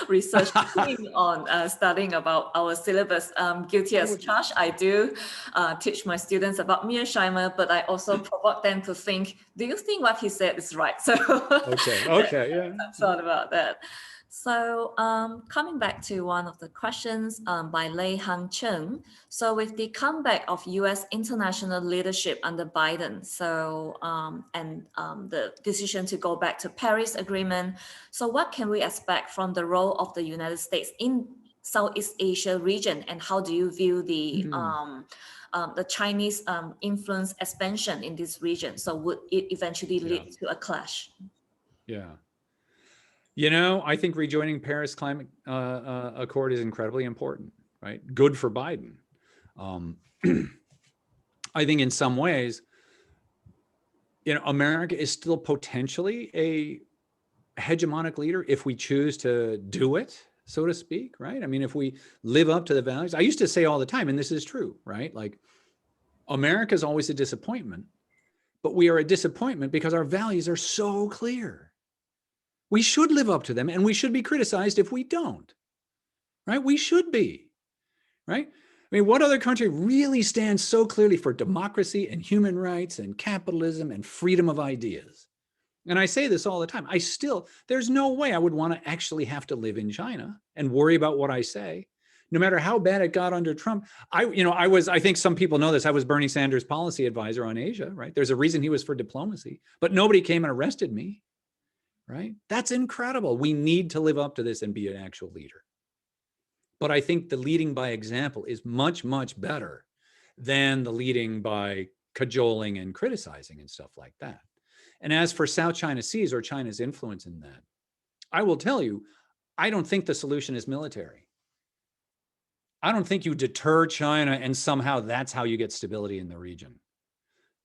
research team on studying about our syllabus. Guilty as charged, I do teach my students about Mearsheimer, but I also provoke them to think, do you think what he said is right? So okay, yeah. I thought about that. So coming back to one of the questions by Lei Hang Cheng. So with the comeback of US international leadership under Biden, so the decision to go back to Paris Agreement, so what can we expect from the role of the United States in Southeast Asia region, and how do you view the Chinese influence expansion in this region? So would it eventually lead to a clash? Yeah. You know, I think rejoining Paris Climate Accord is incredibly important, right? Good for Biden. I think in some ways, you know, America is still potentially a hegemonic leader if we choose to do it, so to speak, right? I mean, if we live up to the values, I used to say all the time, and this is true, right? Like, America is always a disappointment, but we are a disappointment because our values are so clear. We should live up to them, and we should be criticized if we don't, right? We should be, right? I mean, what other country really stands so clearly for democracy and human rights and capitalism and freedom of ideas? And I say this all the time. There's no way I would want to actually have to live in China and worry about what I say, no matter how bad it got under Trump. I think some people know this. I was Bernie Sanders' policy advisor on Asia, right? There's a reason he was for diplomacy, but nobody came and arrested me. Right? That's incredible. We need to live up to this and be an actual leader. But I think the leading by example is much, much better than the leading by cajoling and criticizing and stuff like that. And as for South China Seas or China's influence in that, I will tell you, I don't think the solution is military. I don't think you deter China and somehow that's how you get stability in the region.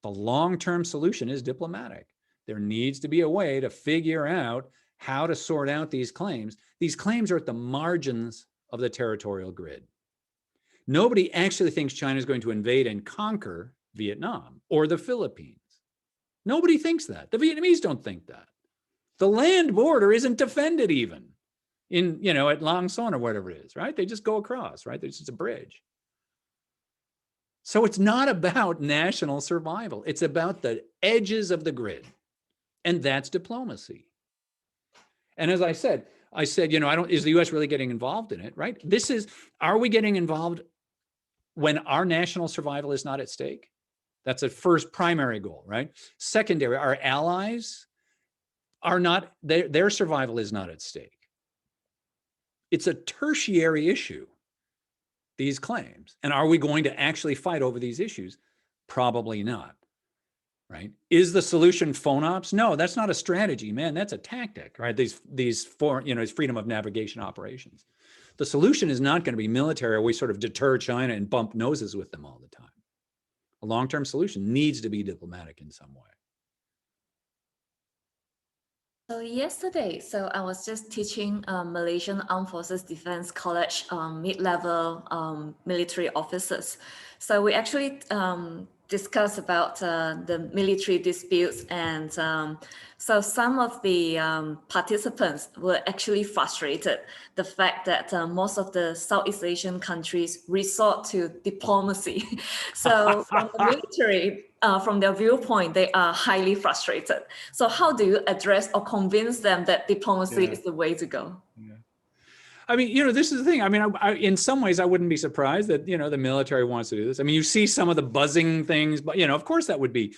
The long-term solution is diplomatic. There needs to be a way to figure out how to sort out these claims. These claims are at the margins of the territorial grid. Nobody actually thinks China is going to invade and conquer Vietnam or the Philippines. Nobody thinks that. The Vietnamese don't think that. The land border isn't defended even at Lang Son or whatever it is, right? They just go across, right? There's just a bridge. So it's not about national survival. It's about the edges of the grid. And that's diplomacy. And as I said, is the US really getting involved in it, right? Are we getting involved when our national survival is not at stake? That's a first primary goal, right? Secondary, our allies are not, their survival is not at stake. It's a tertiary issue, these claims. And are we going to actually fight over these issues? Probably not. Right? Is the solution phone ops? No, that's not a strategy, man. That's a tactic, right? These freedom of navigation operations. The solution is not going to be military, or we sort of deter China and bump noses with them all the time. A long-term solution needs to be diplomatic in some way. So yesterday, I was just teaching Malaysian Armed Forces Defense College mid-level military officers. So we actually discuss about the military disputes, and so some of the participants were actually frustrated the fact that most of the Southeast Asian countries resort to diplomacy. So from the military from their viewpoint, they are highly frustrated. So how do you address or convince them that diplomacy is the way to go? Yeah. I mean, this is the thing. I mean, in some ways, I wouldn't be surprised that, the military wants to do this. I mean, you see some of the buzzing things, but, of course that would be,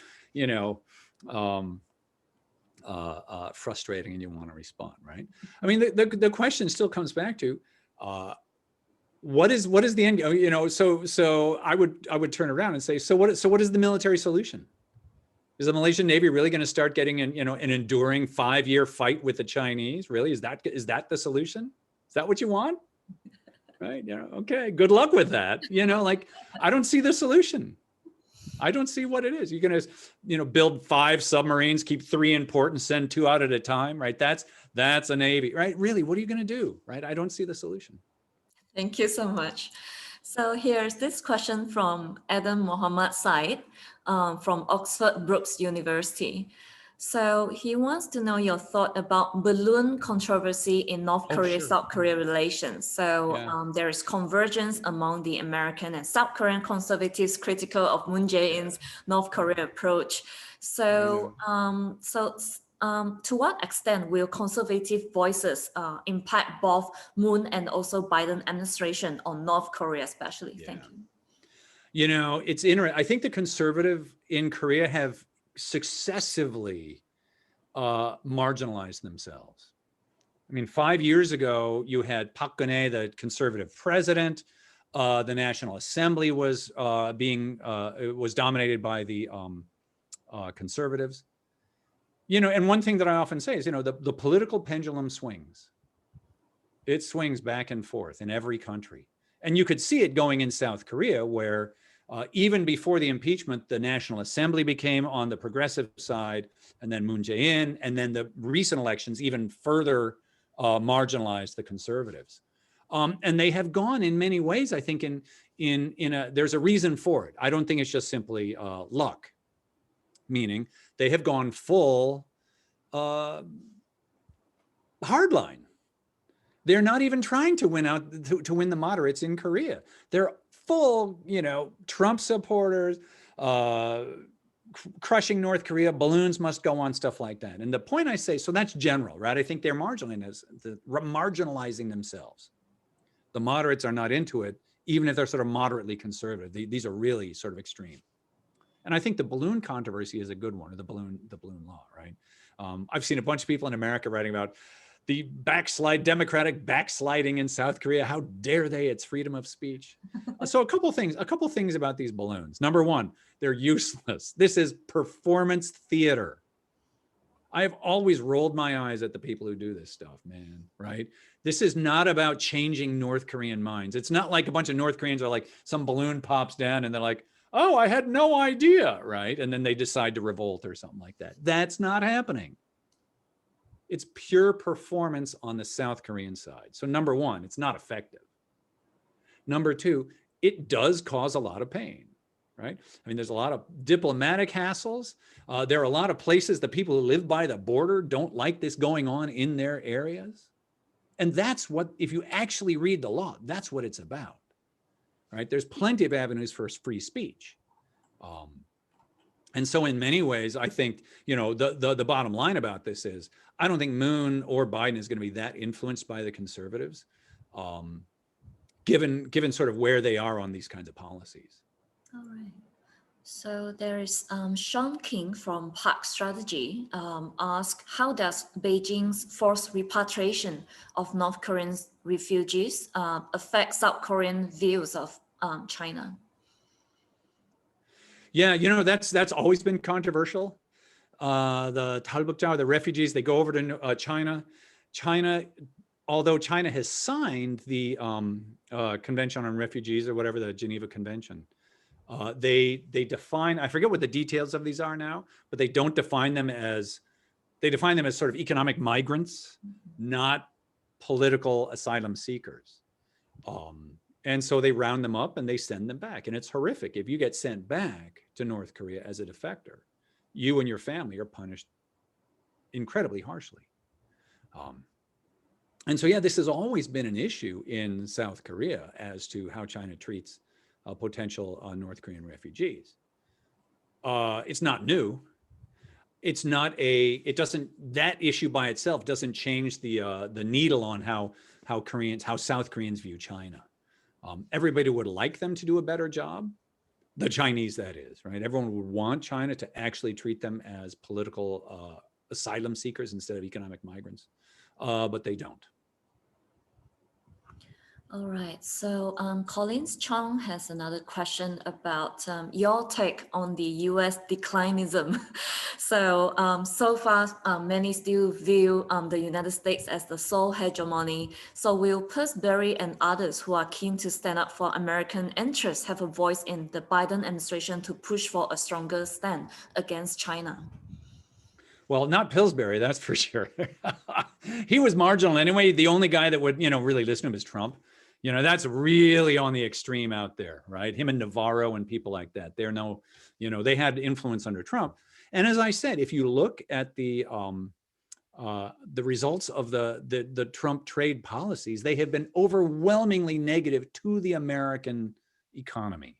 frustrating and you want to respond, right? I mean, the question still comes back to, what is the end? So I would turn around and say, so what is the military solution? Is the Malaysian Navy really going to start getting an enduring 5-year fight with the Chinese? Really, is that the solution? Is that what you want? Right? Okay, good luck with that. I don't see the solution. I don't see what it is. You're going to, build 5 submarines, keep 3 in port and send 2 out at a time, right? That's a Navy, right? Really, what are you going to do, right? I don't see the solution. Thank you so much. So here's this question from Adam Muhammad Said from Oxford Brookes University. So he wants to know your thought about balloon controversy in North Korea-South Korea relations. So there is convergence among the American and South Korean conservatives critical of Moon Jae-in's North Korea approach. So, to what extent will conservative voices impact both Moon and also Biden administration on North Korea especially? Thank you. It's interesting. I think the conservative in Korea have successively marginalized themselves. I mean, 5 years ago, you had Park Geun-hye, the conservative president. The National Assembly was dominated by the conservatives. And one thing that I often say is, the political pendulum swings. It swings back and forth in every country. And you could see it going in South Korea, where even before the impeachment, the National Assembly became on the progressive side, and then Moon Jae-in, and then the recent elections even further marginalized the conservatives. And they have gone in many ways, I think, there's a reason for it. I don't think it's just simply luck, meaning they have gone full hardline. They're not even trying to win the moderates in Korea. They're full, Trump supporters, crushing North Korea, balloons must go on, stuff like that. And the point I say, so that's general, right? I think they're marginalizing themselves. The moderates are not into it, even if they're sort of moderately conservative. These are really sort of extreme. And I think the balloon controversy is a good one, or the balloon law, right? I've seen a bunch of people in America writing about the democratic backsliding in South Korea. How dare they? It's freedom of speech. So a couple things about these balloons. Number one, they're useless. This is performance theater. I have always rolled my eyes at the people who do this stuff, man, right? This is not about changing North Korean minds. It's not like a bunch of North Koreans are like, some balloon pops down and they're like, oh, I had no idea, right? And then they decide to revolt or something like that. That's not happening. It's pure performance on the South Korean side. So number one, it's not effective. Number two, it does cause a lot of pain, right? I mean, there's a lot of diplomatic hassles. There are a lot of places the people who live by the border don't like this going on in their areas. And that's what, if you actually read the law, that's what it's about, right? There's plenty of avenues for free speech. And so in many ways, I think, the bottom line about this is, I don't think Moon or Biden is going to be that influenced by the conservatives, given sort of where they are on these kinds of policies. All right. So there is Sean King from Park Strategy asked, how does Beijing's forced repatriation of North Korean refugees affect South Korean views of China? Yeah, that's always been controversial. The Talbukjao, the refugees, they go over to China. Although China has signed the Convention on Refugees, or whatever, the Geneva Convention, they define, I forget what the details of these are now, but they define them as sort of economic migrants, not political asylum seekers. And so they round them up and they send them back. And it's horrific. If you get sent back to North Korea as a defector, you and your family are punished incredibly harshly. And so, yeah, this has always been an issue in South Korea as to how China treats potential North Korean refugees. it's not new. It's not that issue by itself doesn't change the needle on how South Koreans view China. Everybody would like them to do a better job. The Chinese, that is, right? Everyone would want China to actually treat them as political asylum seekers instead of economic migrants, but they don't. All right, so Collins Chong has another question about your take on the US declinism. So, so far, many still view the United States as the sole hegemony. So will Pillsbury and others who are keen to stand up for American interests have a voice in the Biden administration to push for a stronger stand against China? Well, not Pillsbury, that's for sure. He was marginal anyway. The only guy that would, really listen to him is Trump. That's really on the extreme out there, right? Him and Navarro and people like that. They're they had influence under Trump. And as I said, if you look at the results of the Trump trade policies, they have been overwhelmingly negative to the American economy.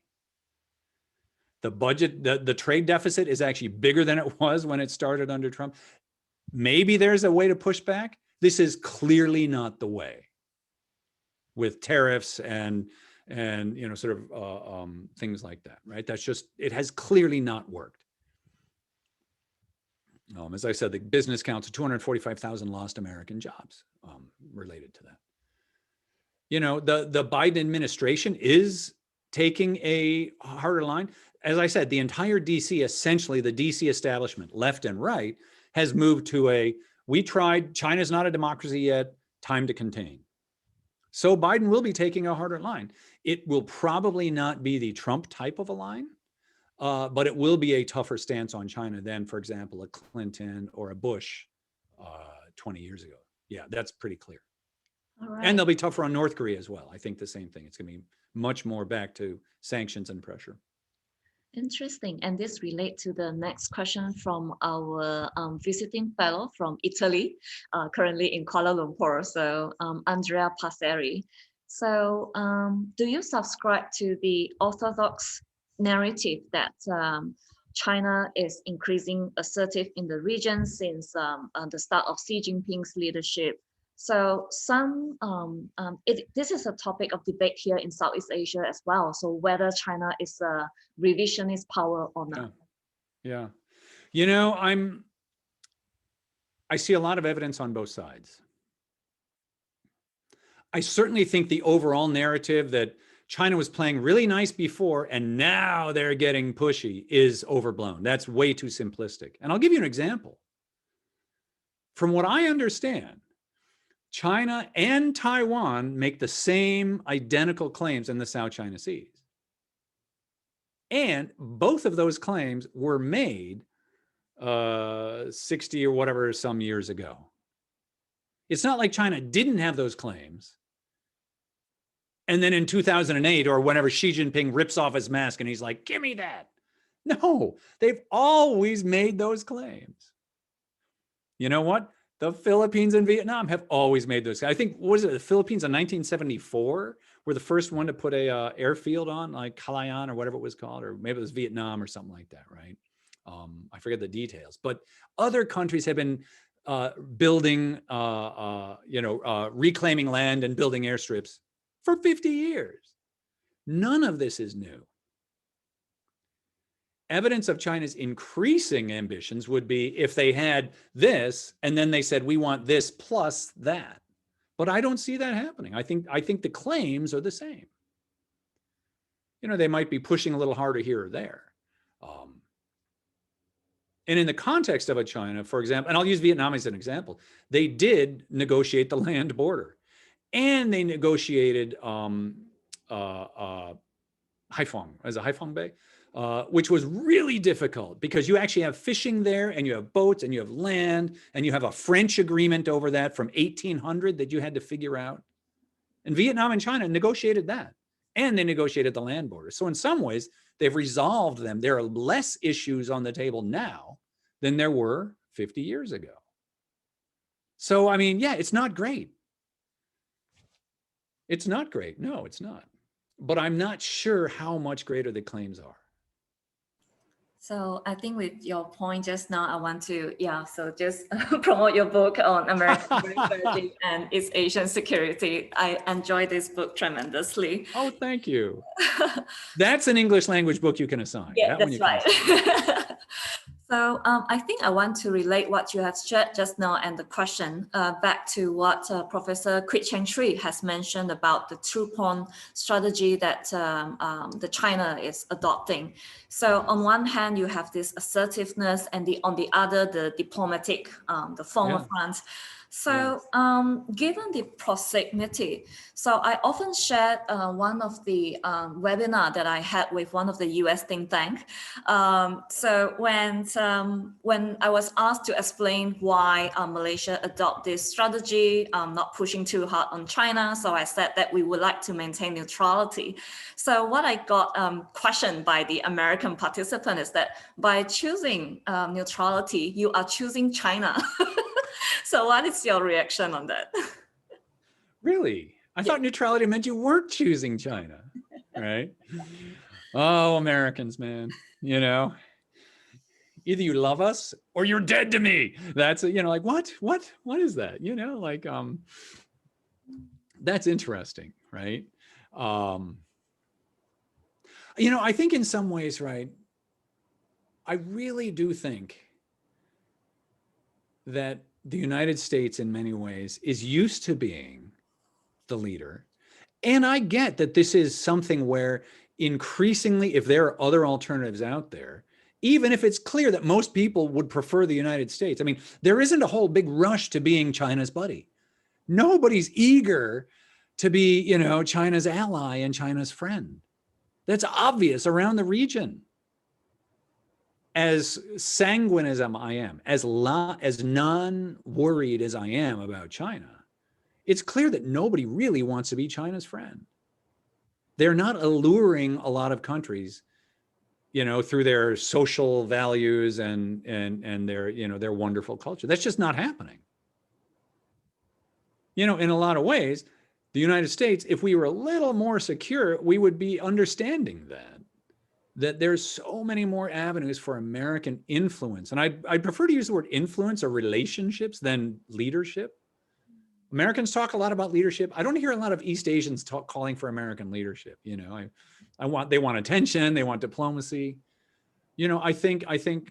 The budget, the trade deficit is actually bigger than it was when it started under Trump. Maybe there's a way to push back. This is clearly not the way, with tariffs and sort of things like that, right? That's just, it has clearly not worked. As I said, the business counts of 245,000 lost American jobs related to that. The Biden administration is taking a harder line. As I said, the entire DC, essentially the DC establishment, left and right, has moved to we tried, China's not a democracy yet, time to contain. So Biden will be taking a harder line. It will probably not be the Trump type of a line, but it will be a tougher stance on China than, for example, a Clinton or a Bush 20 years ago. Yeah, that's pretty clear. All right. And they'll be tougher on North Korea as well. I think the same thing. It's going to be much more back to sanctions and pressure. Interesting. And this relates to the next question from our visiting fellow from Italy, currently in Kuala Lumpur, so Andrea Passeri. So do you subscribe to the orthodox narrative that China is increasing assertive in the region since the start of Xi Jinping's leadership? So this is a topic of debate here in Southeast Asia as well. So whether China is a revisionist power or not. Yeah. I see a lot of evidence on both sides. I certainly think the overall narrative that China was playing really nice before and now they're getting pushy is overblown. That's way too simplistic. And I'll give you an example. From what I understand, China and Taiwan make the same identical claims in the South China Seas. And both of those claims were made 60 or whatever some years ago. It's not like China didn't have those claims. And then in 2008 or whenever Xi Jinping rips off his mask and he's like, give me that. No, they've always made those claims. You know what? The Philippines and Vietnam have always made those. I think, what was it, the Philippines in 1974 were the first one to put a airfield on, like Calayan or whatever it was called, or maybe it was Vietnam or something like that, right? I forget the details. But other countries have been building, reclaiming land and building airstrips for 50 years. None of this is new. Evidence of China's increasing ambitions would be if they had this and then they said, we want this plus that. But I don't see that happening. I think the claims are the same. They might be pushing a little harder here or there. And in the context of a China, for example, and I'll use Vietnam as an example, they did negotiate the land border and they negotiated Haiphong, as a Haiphong Bay, which was really difficult because you actually have fishing there and you have boats and you have land and you have a French agreement over that from 1800 that you had to figure out. And Vietnam and China negotiated that and they negotiated the land border. So in some ways, they've resolved them. There are less issues on the table now than there were 50 years ago. So, I mean, yeah, it's not great. It's not great. No, it's not. But I'm not sure how much greater the claims are. So I think with your point just now, I want to, so just promote your book on American strategy and East Asian security. I enjoy this book tremendously. Oh, thank you. That's an English language book you can assign. Yeah, that one that's you can right. So I think I want to relate what you have shared just now and the question back to what Professor Kuik Cheng-Chwee has mentioned about the two-pronged strategy that the China is adopting. So on one hand, you have this assertiveness, and on the other, the diplomatic, the former front. So given the proximity, so I often shared one of the webinar that I had with one of the US think tank. So when I was asked to explain why Malaysia adopt this strategy, not pushing too hard on China, so I said that we would like to maintain neutrality. So what I got questioned by the American participant is that by choosing neutrality, you are choosing China. So what is your reaction on that? Really? I thought neutrality meant you weren't choosing China, right? Oh, Americans, man, you know, either you love us or you're dead to me. That's, you know, like, what is that? You know, like, that's interesting, right? You know, I think in some ways, right, I really do think that the United States in many ways is used to being the leader. And I get that this is something where increasingly, if there are other alternatives out there, even if it's clear that most people would prefer the United States, I mean, there isn't a whole big rush to being China's buddy. Nobody's eager to be, you know, China's ally and China's friend. That's obvious around the region. As sanguine as I am, as non-worried as I am about China, it's clear that nobody really wants to be China's friend. They're not alluring a lot of countries, you know, through their social values and their, you know, their wonderful culture. That's just not happening. You know, in a lot of ways, the United States, if we were a little more secure, we would be understanding that there's so many more avenues for American influence. And I'd prefer to use the word influence or relationships than leadership. Americans talk a lot about leadership. I don't hear a lot of East Asians calling for American leadership. You know, they want attention, they want diplomacy. You know, I think,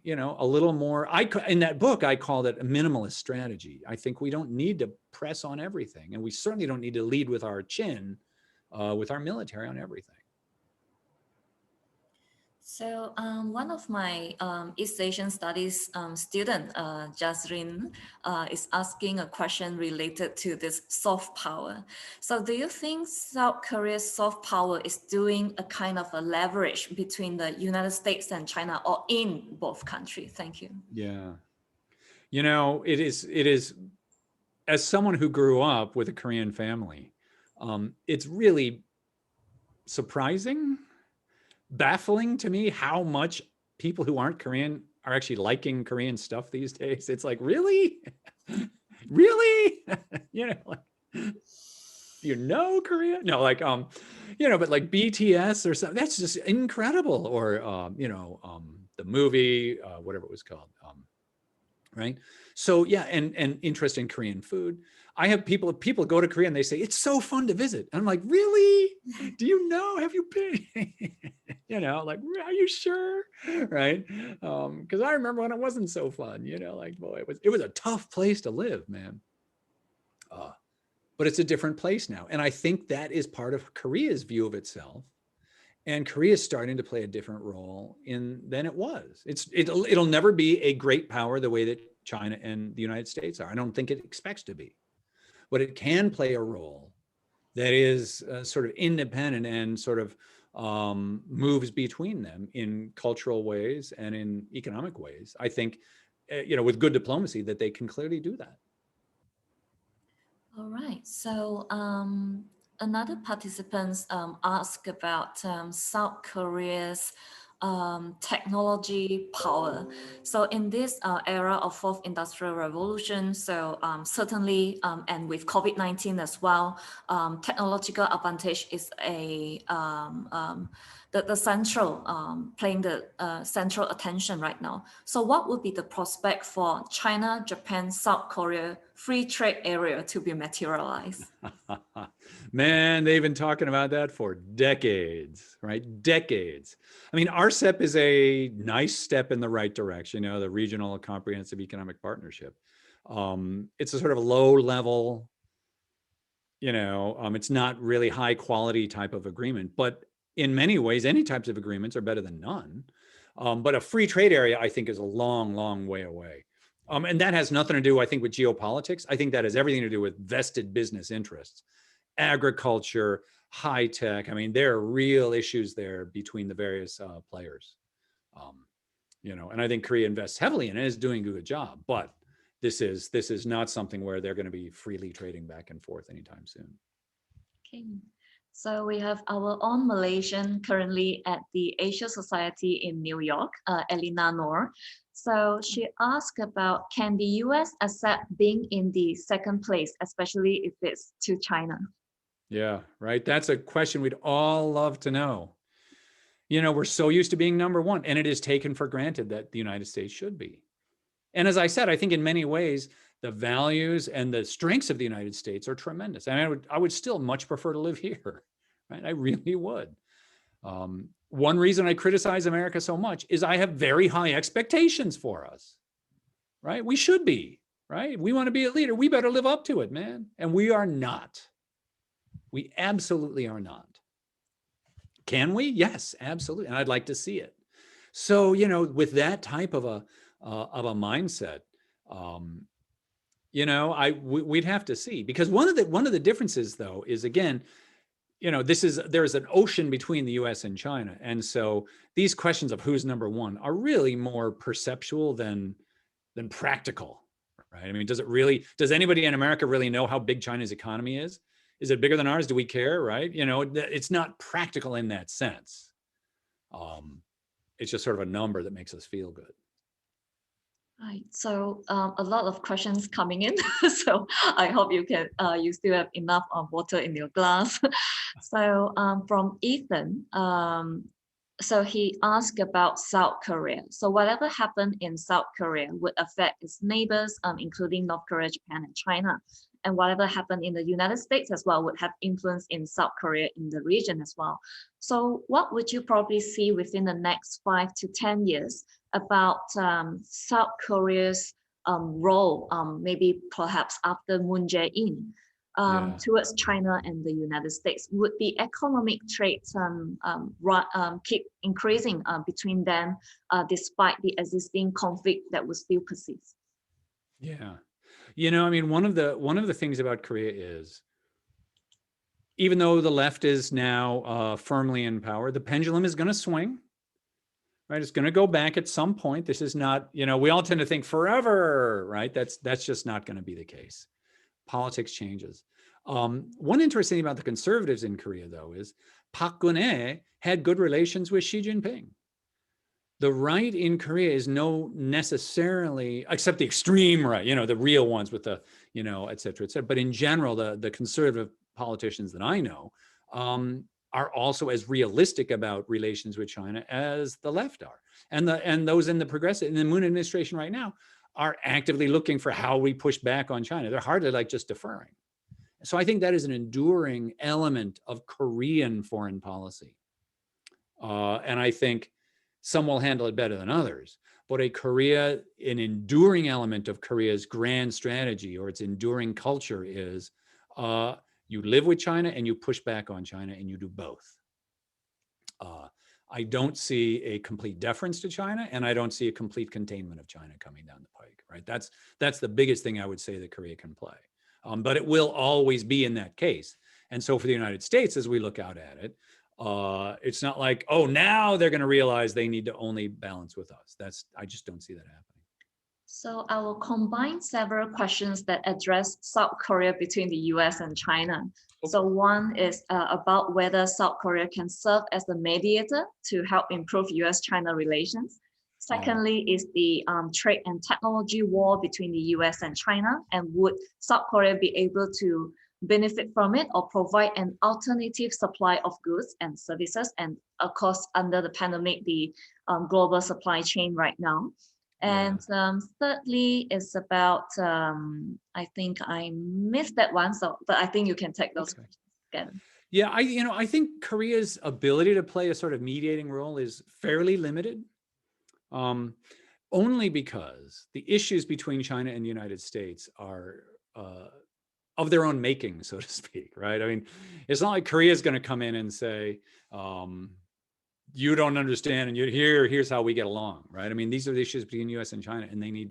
you know, a little more, in that book, I called it a minimalist strategy. I think we don't need to press on everything. And we certainly don't need to lead with our chin, with our military on everything. So one of my East Asian Studies student, Jasrin, is asking a question related to this soft power. So do you think South Korea's soft power is doing a kind of a leverage between the United States and China, or in both countries? Thank you. Yeah. You know, it is, as someone who grew up with a Korean family, it's really surprising, baffling to me how much people who aren't Korean are actually liking Korean stuff these days. It's like, really? Really? You know, like, you know, Korea? No, like, you know, but like BTS or something, that's just incredible. Or, you know, the movie, whatever it was called, right? So yeah, and interest in Korean food. I have people go to Korea and they say, it's so fun to visit. And I'm like, really? Do you know? Have you been? You know, like, are you sure? Right? Because I remember when it wasn't so fun, you know, like, boy, it was a tough place to live, man. But it's a different place now. And I think that is part of Korea's view of itself. And Korea is starting to play a different role than it was. It'll never be a great power the way that China and the United States are. I don't think it expects to be, but it can play a role that is sort of independent and sort of moves between them in cultural ways and in economic ways. I think, you know, with good diplomacy, that they can clearly do that. All right. So another participant asked about South Korea's technology power. So in this era of fourth industrial revolution, so certainly, and with COVID-19 as well, technological advantage is the the central, playing the central attention right now. So what would be the prospect for China, Japan, South Korea free trade area to be materialized? Man, they've been talking about that for decades, right? Decades. I mean, RCEP is a nice step in the right direction, you know, the Regional Comprehensive Economic Partnership. It's a sort of low level, you know, it's not really high quality type of agreement, but in many ways, any types of agreements are better than none. But a free trade area, I think, is a long, long way away. And that has nothing to do, I think, with geopolitics. I think that has everything to do with vested business interests, agriculture, high tech. I mean, there are real issues there between the various players. You know, and I think Korea invests heavily in it, is doing a good job. But this is not something where they're going to be freely trading back and forth anytime soon. Okay. So we have our own Malaysian currently at the Asia Society in New York, Elina Noor. So she asked about, can the US accept being in the second place, especially if it's to China? Yeah, right. That's a question we'd all love to know. You know, we're so used to being number one, and it is taken for granted that the United States should be. And as I said, I think in many ways, the values and the strengths of the United States are tremendous. I mean, I would still much prefer to live here, right? I really would. One reason I criticize America so much is I have very high expectations for us, right? We should be, right? We want to be a leader. We better live up to it, man. And we are not. We absolutely are not. Can we? Yes, absolutely. And I'd like to see it. So, you know, with that type of a mindset, you know, we'd have to see, because one of the differences though is, again, you know, there's an ocean between the US and China. And so these questions of who's number one are really more perceptual than practical, right? I mean, does anybody in America really know how big China's economy is? Is it bigger than ours? Do we care, right? You know, it's not practical in that sense. It's just sort of a number that makes us feel good. Right. So a lot of questions coming in. So I hope you still have enough water in your glass. So from Ethan, so he asked about South Korea. So whatever happened in South Korea would affect its neighbors, including North Korea, Japan, and China. And whatever happened in the United States as well would have influence in South Korea in the region as well. So what would you probably see within the next 5 to 10 years about South Korea's role, maybe perhaps after Moon Jae-in, towards China and the United States? Would the economic trade keep increasing between them despite the existing conflict that will still persist? Yeah. You know, I mean, one of the things about Korea is, even though the left is now firmly in power, the pendulum is going to swing, right? It's going to go back at some point. This is not, you know, we all tend to think forever, right? That's just not going to be the case. Politics changes. One interesting thing about the conservatives in Korea, though, is Park Geun-hye had good relations with Xi Jinping. The right in Korea is no necessarily, except the extreme right, you know, the real ones with the, you know, et cetera, et cetera. But in general, the conservative politicians that I know are also as realistic about relations with China as the left are. And those in the Moon administration right now are actively looking for how we push back on China. They're hardly like just deferring. So I think that is an enduring element of Korean foreign policy. And I think some will handle it better than others, but an enduring element of Korea's grand strategy or its enduring culture is you live with China and you push back on China, and you do both. I don't see a complete deference to China, and I don't see a complete containment of China coming down the pike, right? That's the biggest thing I would say that Korea can play. But it will always be in that case. And so for the United States, as we look out at it, it's not like, oh, now they're going to realize they need to only balance with us. I just don't see that happening. So I will combine several questions that address South Korea between the US and China. Okay. So one is about whether South Korea can serve as a mediator to help improve US-China relations. Secondly, is the trade and technology war between the US and China, and would South Korea be able to benefit from it or provide an alternative supply of goods and services. And of course, under the pandemic, the global supply chain right now. And thirdly, it's about, I think I missed that one, so but I think you can take those questions again. Yeah, I think Korea's ability to play a sort of mediating role is fairly limited, only because the issues between China and the United States are of their own making, so to speak, right? I mean, it's not like Korea's going to come in and say, you don't understand, and here's how we get along, right? I mean, these are the issues between U.S. and China, and they need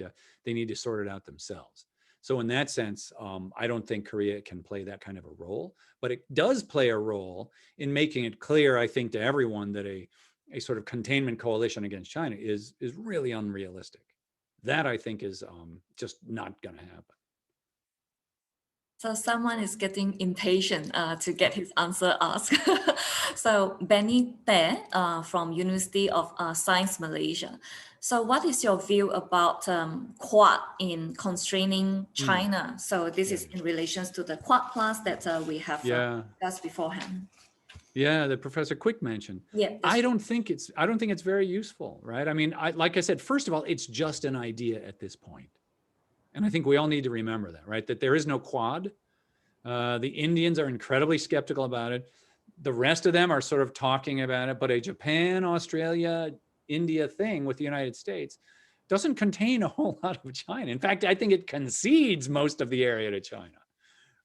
to sort it out themselves. So in that sense, I don't think Korea can play that kind of a role, but it does play a role in making it clear, I think, to everyone that a sort of containment coalition against China is really unrealistic. That, I think, is just not going to happen. So someone is getting impatient to get his answer asked. So Benny Te from University of Science Malaysia. So what is your view about Quad in constraining China? So this is in relation to the Quad Plus that we have discussed beforehand. Yeah, that Professor Kuik mentioned. Yeah, I don't think it's very useful, right? I mean, like I said, first of all, it's just an idea at this point. And I think we all need to remember that, right? That there is no Quad. The Indians are incredibly skeptical about it. The rest of them are sort of talking about it, but a Japan, Australia, India thing with the United States doesn't contain a whole lot of China. In fact, I think it concedes most of the area to China,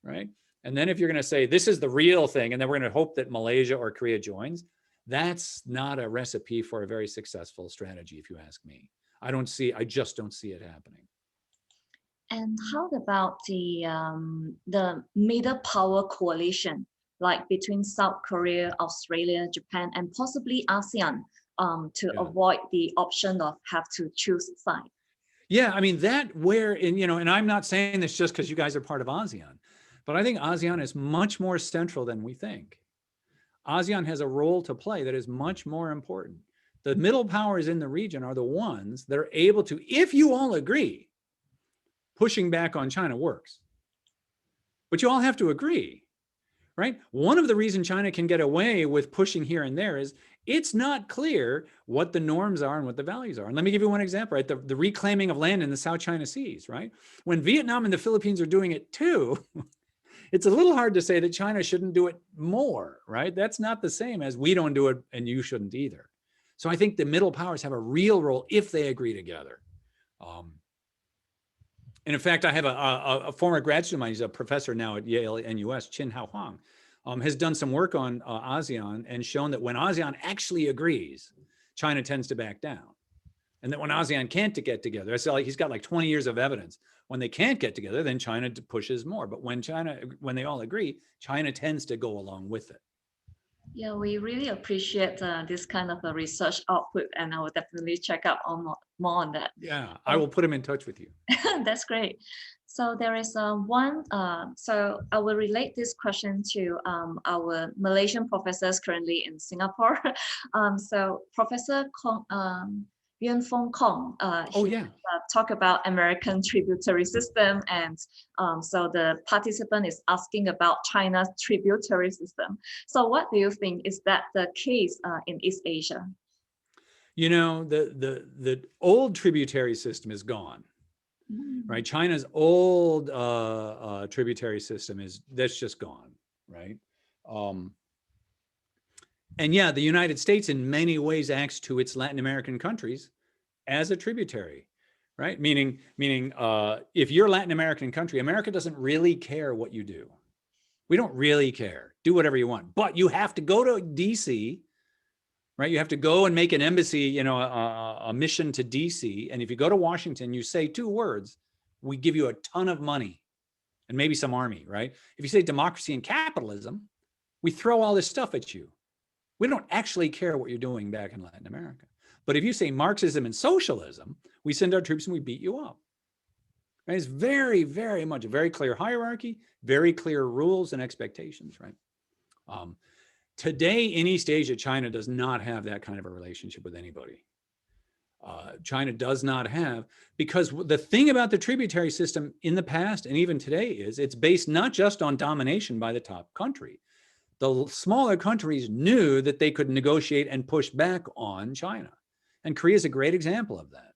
right? And then if you're going to say this is the real thing, and then we're going to hope that Malaysia or Korea joins, that's not a recipe for a very successful strategy, if you ask me. I just don't see it happening. And how about the middle power coalition, like between South Korea, Australia, Japan, and possibly ASEAN, to avoid the option of have to choose side? Yeah, I mean, and I'm not saying this just because you guys are part of ASEAN, but I think ASEAN is much more central than we think. ASEAN has a role to play that is much more important. The middle powers in the region are the ones that are able to, if you all agree, pushing back on China works. But you all have to agree, right? One of the reasons China can get away with pushing here and there is it's not clear what the norms are and what the values are. And let me give you one example, right? The reclaiming of land in the South China Seas, right? When Vietnam and the Philippines are doing it too, it's a little hard to say that China shouldn't do it more, right? That's not the same as we don't do it and you shouldn't either. So I think the middle powers have a real role if they agree together. And in fact, I have a former grad student of mine, he's a professor now at Yale NUS, Chin Hao Huang, has done some work on ASEAN and shown that when ASEAN actually agrees, China tends to back down. And that when ASEAN can't get together, he's got like 20 years of evidence. When they can't get together, then China pushes more. But when they all agree, China tends to go along with it. Yeah, we really appreciate this kind of a research output, and I will definitely check out more on that. Yeah, I will put him in touch with you. That's great. So there is one, so I will relate this question to our Malaysian professors currently in Singapore. So Professor Yuan Fong Kong, talk about American tributary system, and so the participant is asking about China's tributary system. So what do you think, is that the case in East Asia? You know, the old tributary system is gone, right? China's old tributary system that's just gone, right? And yeah, the United States in many ways acts to its Latin American countries as a tributary, right? Meaning, if you're a Latin American country, America doesn't really care what you do. We don't really care. Do whatever you want, but you have to go to DC, right? You have to go and make an embassy, a mission to DC. And if you go to Washington, you say 2 words, we give you a ton of money and maybe some army, right? If you say democracy and capitalism, we throw all this stuff at you. We don't actually care what you're doing back in Latin America. But if you say Marxism and socialism, we send our troops and we beat you up. Right? It's very, very much a very clear hierarchy, very clear rules and expectations, right? Today in East Asia, China does not have that kind of a relationship with anybody. China does not have, because the thing about the tributary system in the past and even today is it's based not just on domination by the top country. The smaller countries knew that they could negotiate and push back on China. And Korea is a great example of that.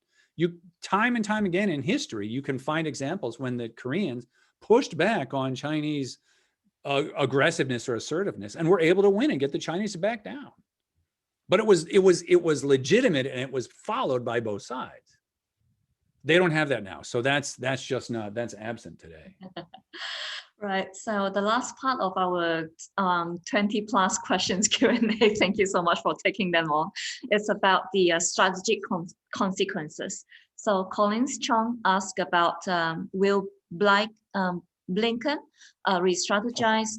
Time and time again in history, you can find examples when the Koreans pushed back on Chinese aggressiveness or assertiveness and were able to win and get the Chinese to back down. But it was legitimate, and it was followed by both sides. They don't have that now. So that's absent today. Right. So the last part of our 20 plus questions Q&A, thank you so much for taking them on. It's about the strategic consequences. So Collins Chong asked about will Blinken re-strategize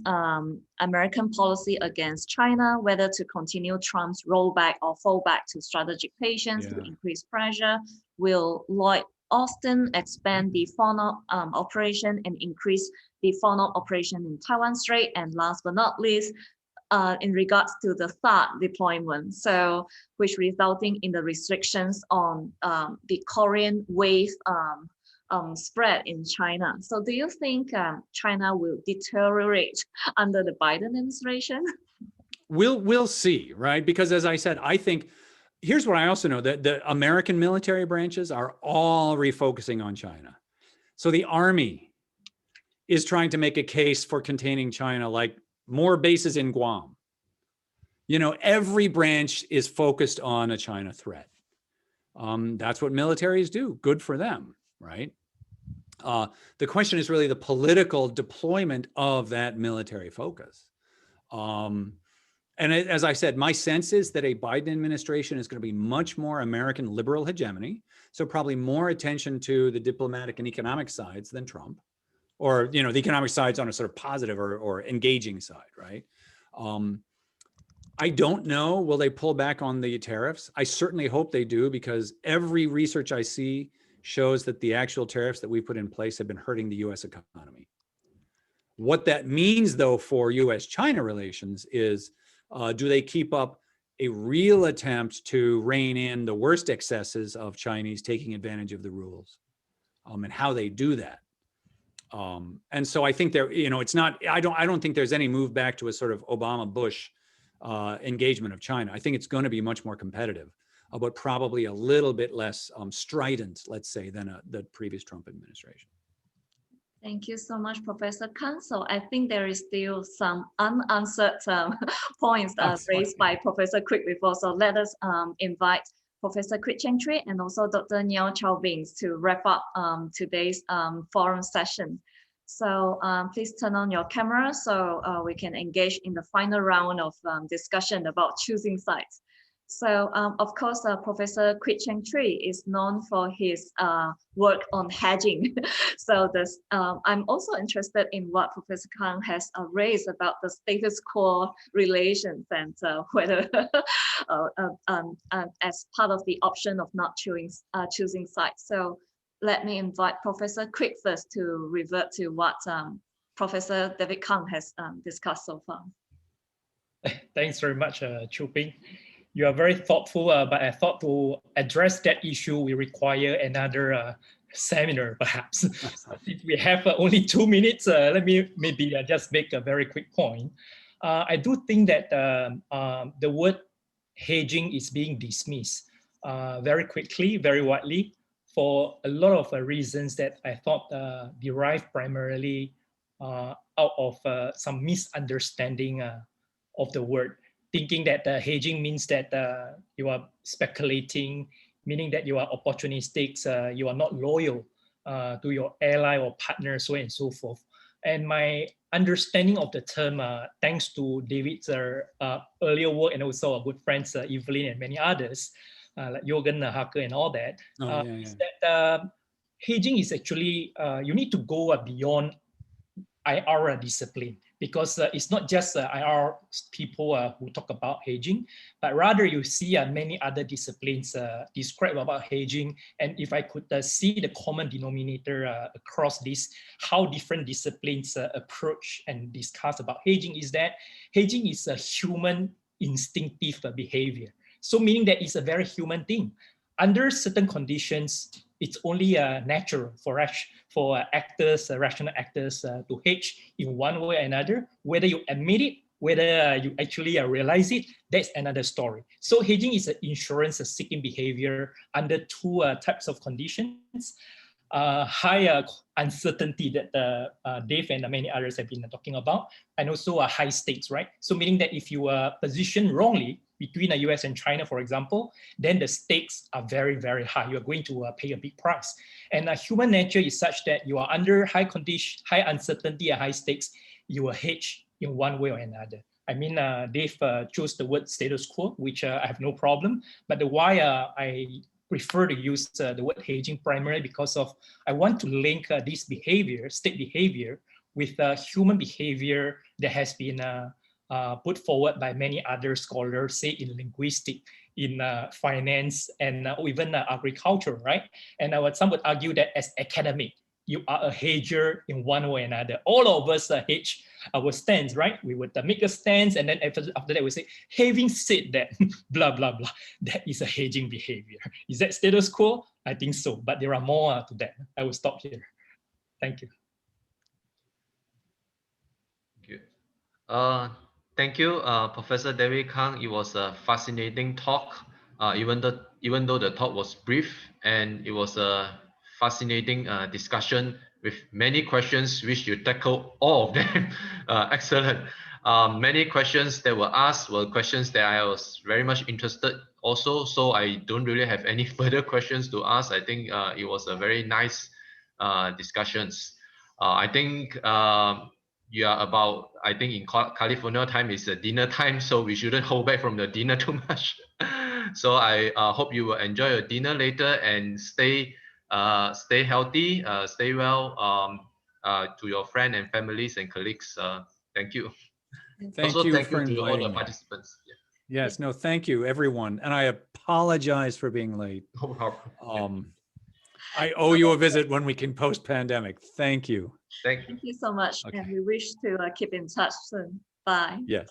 American policy against China, whether to continue Trump's rollback or fallback to strategic patience to increase pressure? Will Lloyd Austin expand the FONOP operation and increase the FONOP operation in Taiwan Strait? And last but not least, in regards to the THAAD deployment, so which resulting in the restrictions on the Korean wave spread in China. So do you think China will deteriorate under the Biden administration? We'll see, right? Because as I said, I think, here's what I also know, that the American military branches are all refocusing on China. So the Army is trying to make a case for containing China, like more bases in Guam. You know, every branch is focused on a China threat. That's what militaries do. Good for them, right? The question is really the political deployment of that military focus. And as I said, my sense is that a Biden administration is going to be much more American liberal hegemony. So probably more attention to the diplomatic and economic sides than Trump, or, you know, the economic sides on a sort of positive or engaging side, right? I don't know, will they pull back on the tariffs? I certainly hope they do, because every research I see shows that the actual tariffs that we put in place have been hurting the US economy. What that means, though, for US-China relations is, do they keep up a real attempt to rein in the worst excesses of Chinese taking advantage of the rules, and how they do that? And so I think there, you know, it's not, I don't think there's any move back to a sort of Obama-Bush engagement of China. I think it's going to be much more competitive, but probably a little bit less strident, let's say, than the previous Trump administration. Thank you so much, Professor Kang. So I think there is still some unanswered points raised by Professor Kuik before. So let us invite Professor Kuik Cheng-Chwee and also Dr. Chow-Bing to wrap up today's forum session. So please turn on your camera so we can engage in the final round of discussion about choosing sides. So of course, Professor Kuik Cheng-Chwee is known for his work on hedging. So this, I'm also interested in what Professor Kang has raised about the status quo relations and whether as part of the option of not choosing sides. So let me invite Professor Kuik first to revert to what Professor David Kang has discussed so far. Thanks very much, Chiew-Ping. You are very thoughtful, but I thought to address that issue, we require another seminar, perhaps. Since we have only 2 minutes, let me maybe just make a very quick point. I do think that the word hedging is being dismissed very quickly, very widely, for a lot of reasons that I thought derived primarily out of some misunderstanding of the word. Thinking that hedging means that you are speculating, meaning that you are opportunistic, you are not loyal to your ally or partner, so on and so forth. And my understanding of the term, thanks to David's earlier work and also our good friends, Evelyn and many others, like Jürgen Hacker and all that, is that hedging is actually, you need to go beyond IR discipline, because it's not just IR people who talk about hedging, but rather you see many other disciplines describe about hedging. And if I could see the common denominator across this, how different disciplines approach and discuss about hedging, is that hedging is a human instinctive behavior. So meaning that it's a very human thing. under certain conditions, it's only natural for actors, rational actors to hedge in one way or another. Whether you admit it, whether you actually realize it, that's another story. So hedging is an insurance-seeking behavior under two types of conditions. High uncertainty that Dave and many others have been talking about, and also high stakes, right? So meaning that if you position wrongly between the US and China, for example, then the stakes are very, very high. You're going to pay a big price. And human nature is such that you are under high condition, high uncertainty and high stakes, you will hedge in one way or another. I mean, Dave chose the word status quo, which I have no problem. But the why I prefer to use the word hedging primarily because of I want to link this behavior, state behavior, with human behavior that has been put forward by many other scholars, say in linguistics, in finance, and even agriculture, right? And some would argue that as academic, you are a hedger in one way or another. All of us hedge our stance, right? We would make a stance, and then after that we say, having said that, blah, blah, blah, that is a hedging behavior. Is that status quo? I think so, but there are more to that. I will stop here. Thank you. Thank you, Professor David Kang. It was a fascinating talk, even though the talk was brief, and it was a fascinating discussion with many questions which you tackled all of them. Excellent. Many questions that were asked were questions that I was very much interested also, so I don't really have any further questions to ask. I think it was a very nice discussions. I think you are about, I think in California time is dinner time, so we shouldn't hold back from the dinner too much. So I hope you will enjoy your dinner later and stay healthy, stay well to your friends and families and colleagues. Thank you. Thank also, you thank for you to all the inviting me. participants. Yes, no, thank you, everyone. And I apologize for being late. No problem. I owe you a visit when we can post-pandemic. Thank you. Thank you so much. Okay. And we wish to keep in touch soon. Bye. Yes.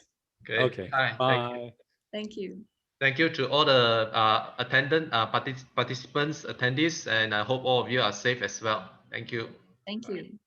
Okay. Hi. Bye. Thank you. Thank you to all the participants, attendees, and I hope all of you are safe as well. Thank you. Thank you.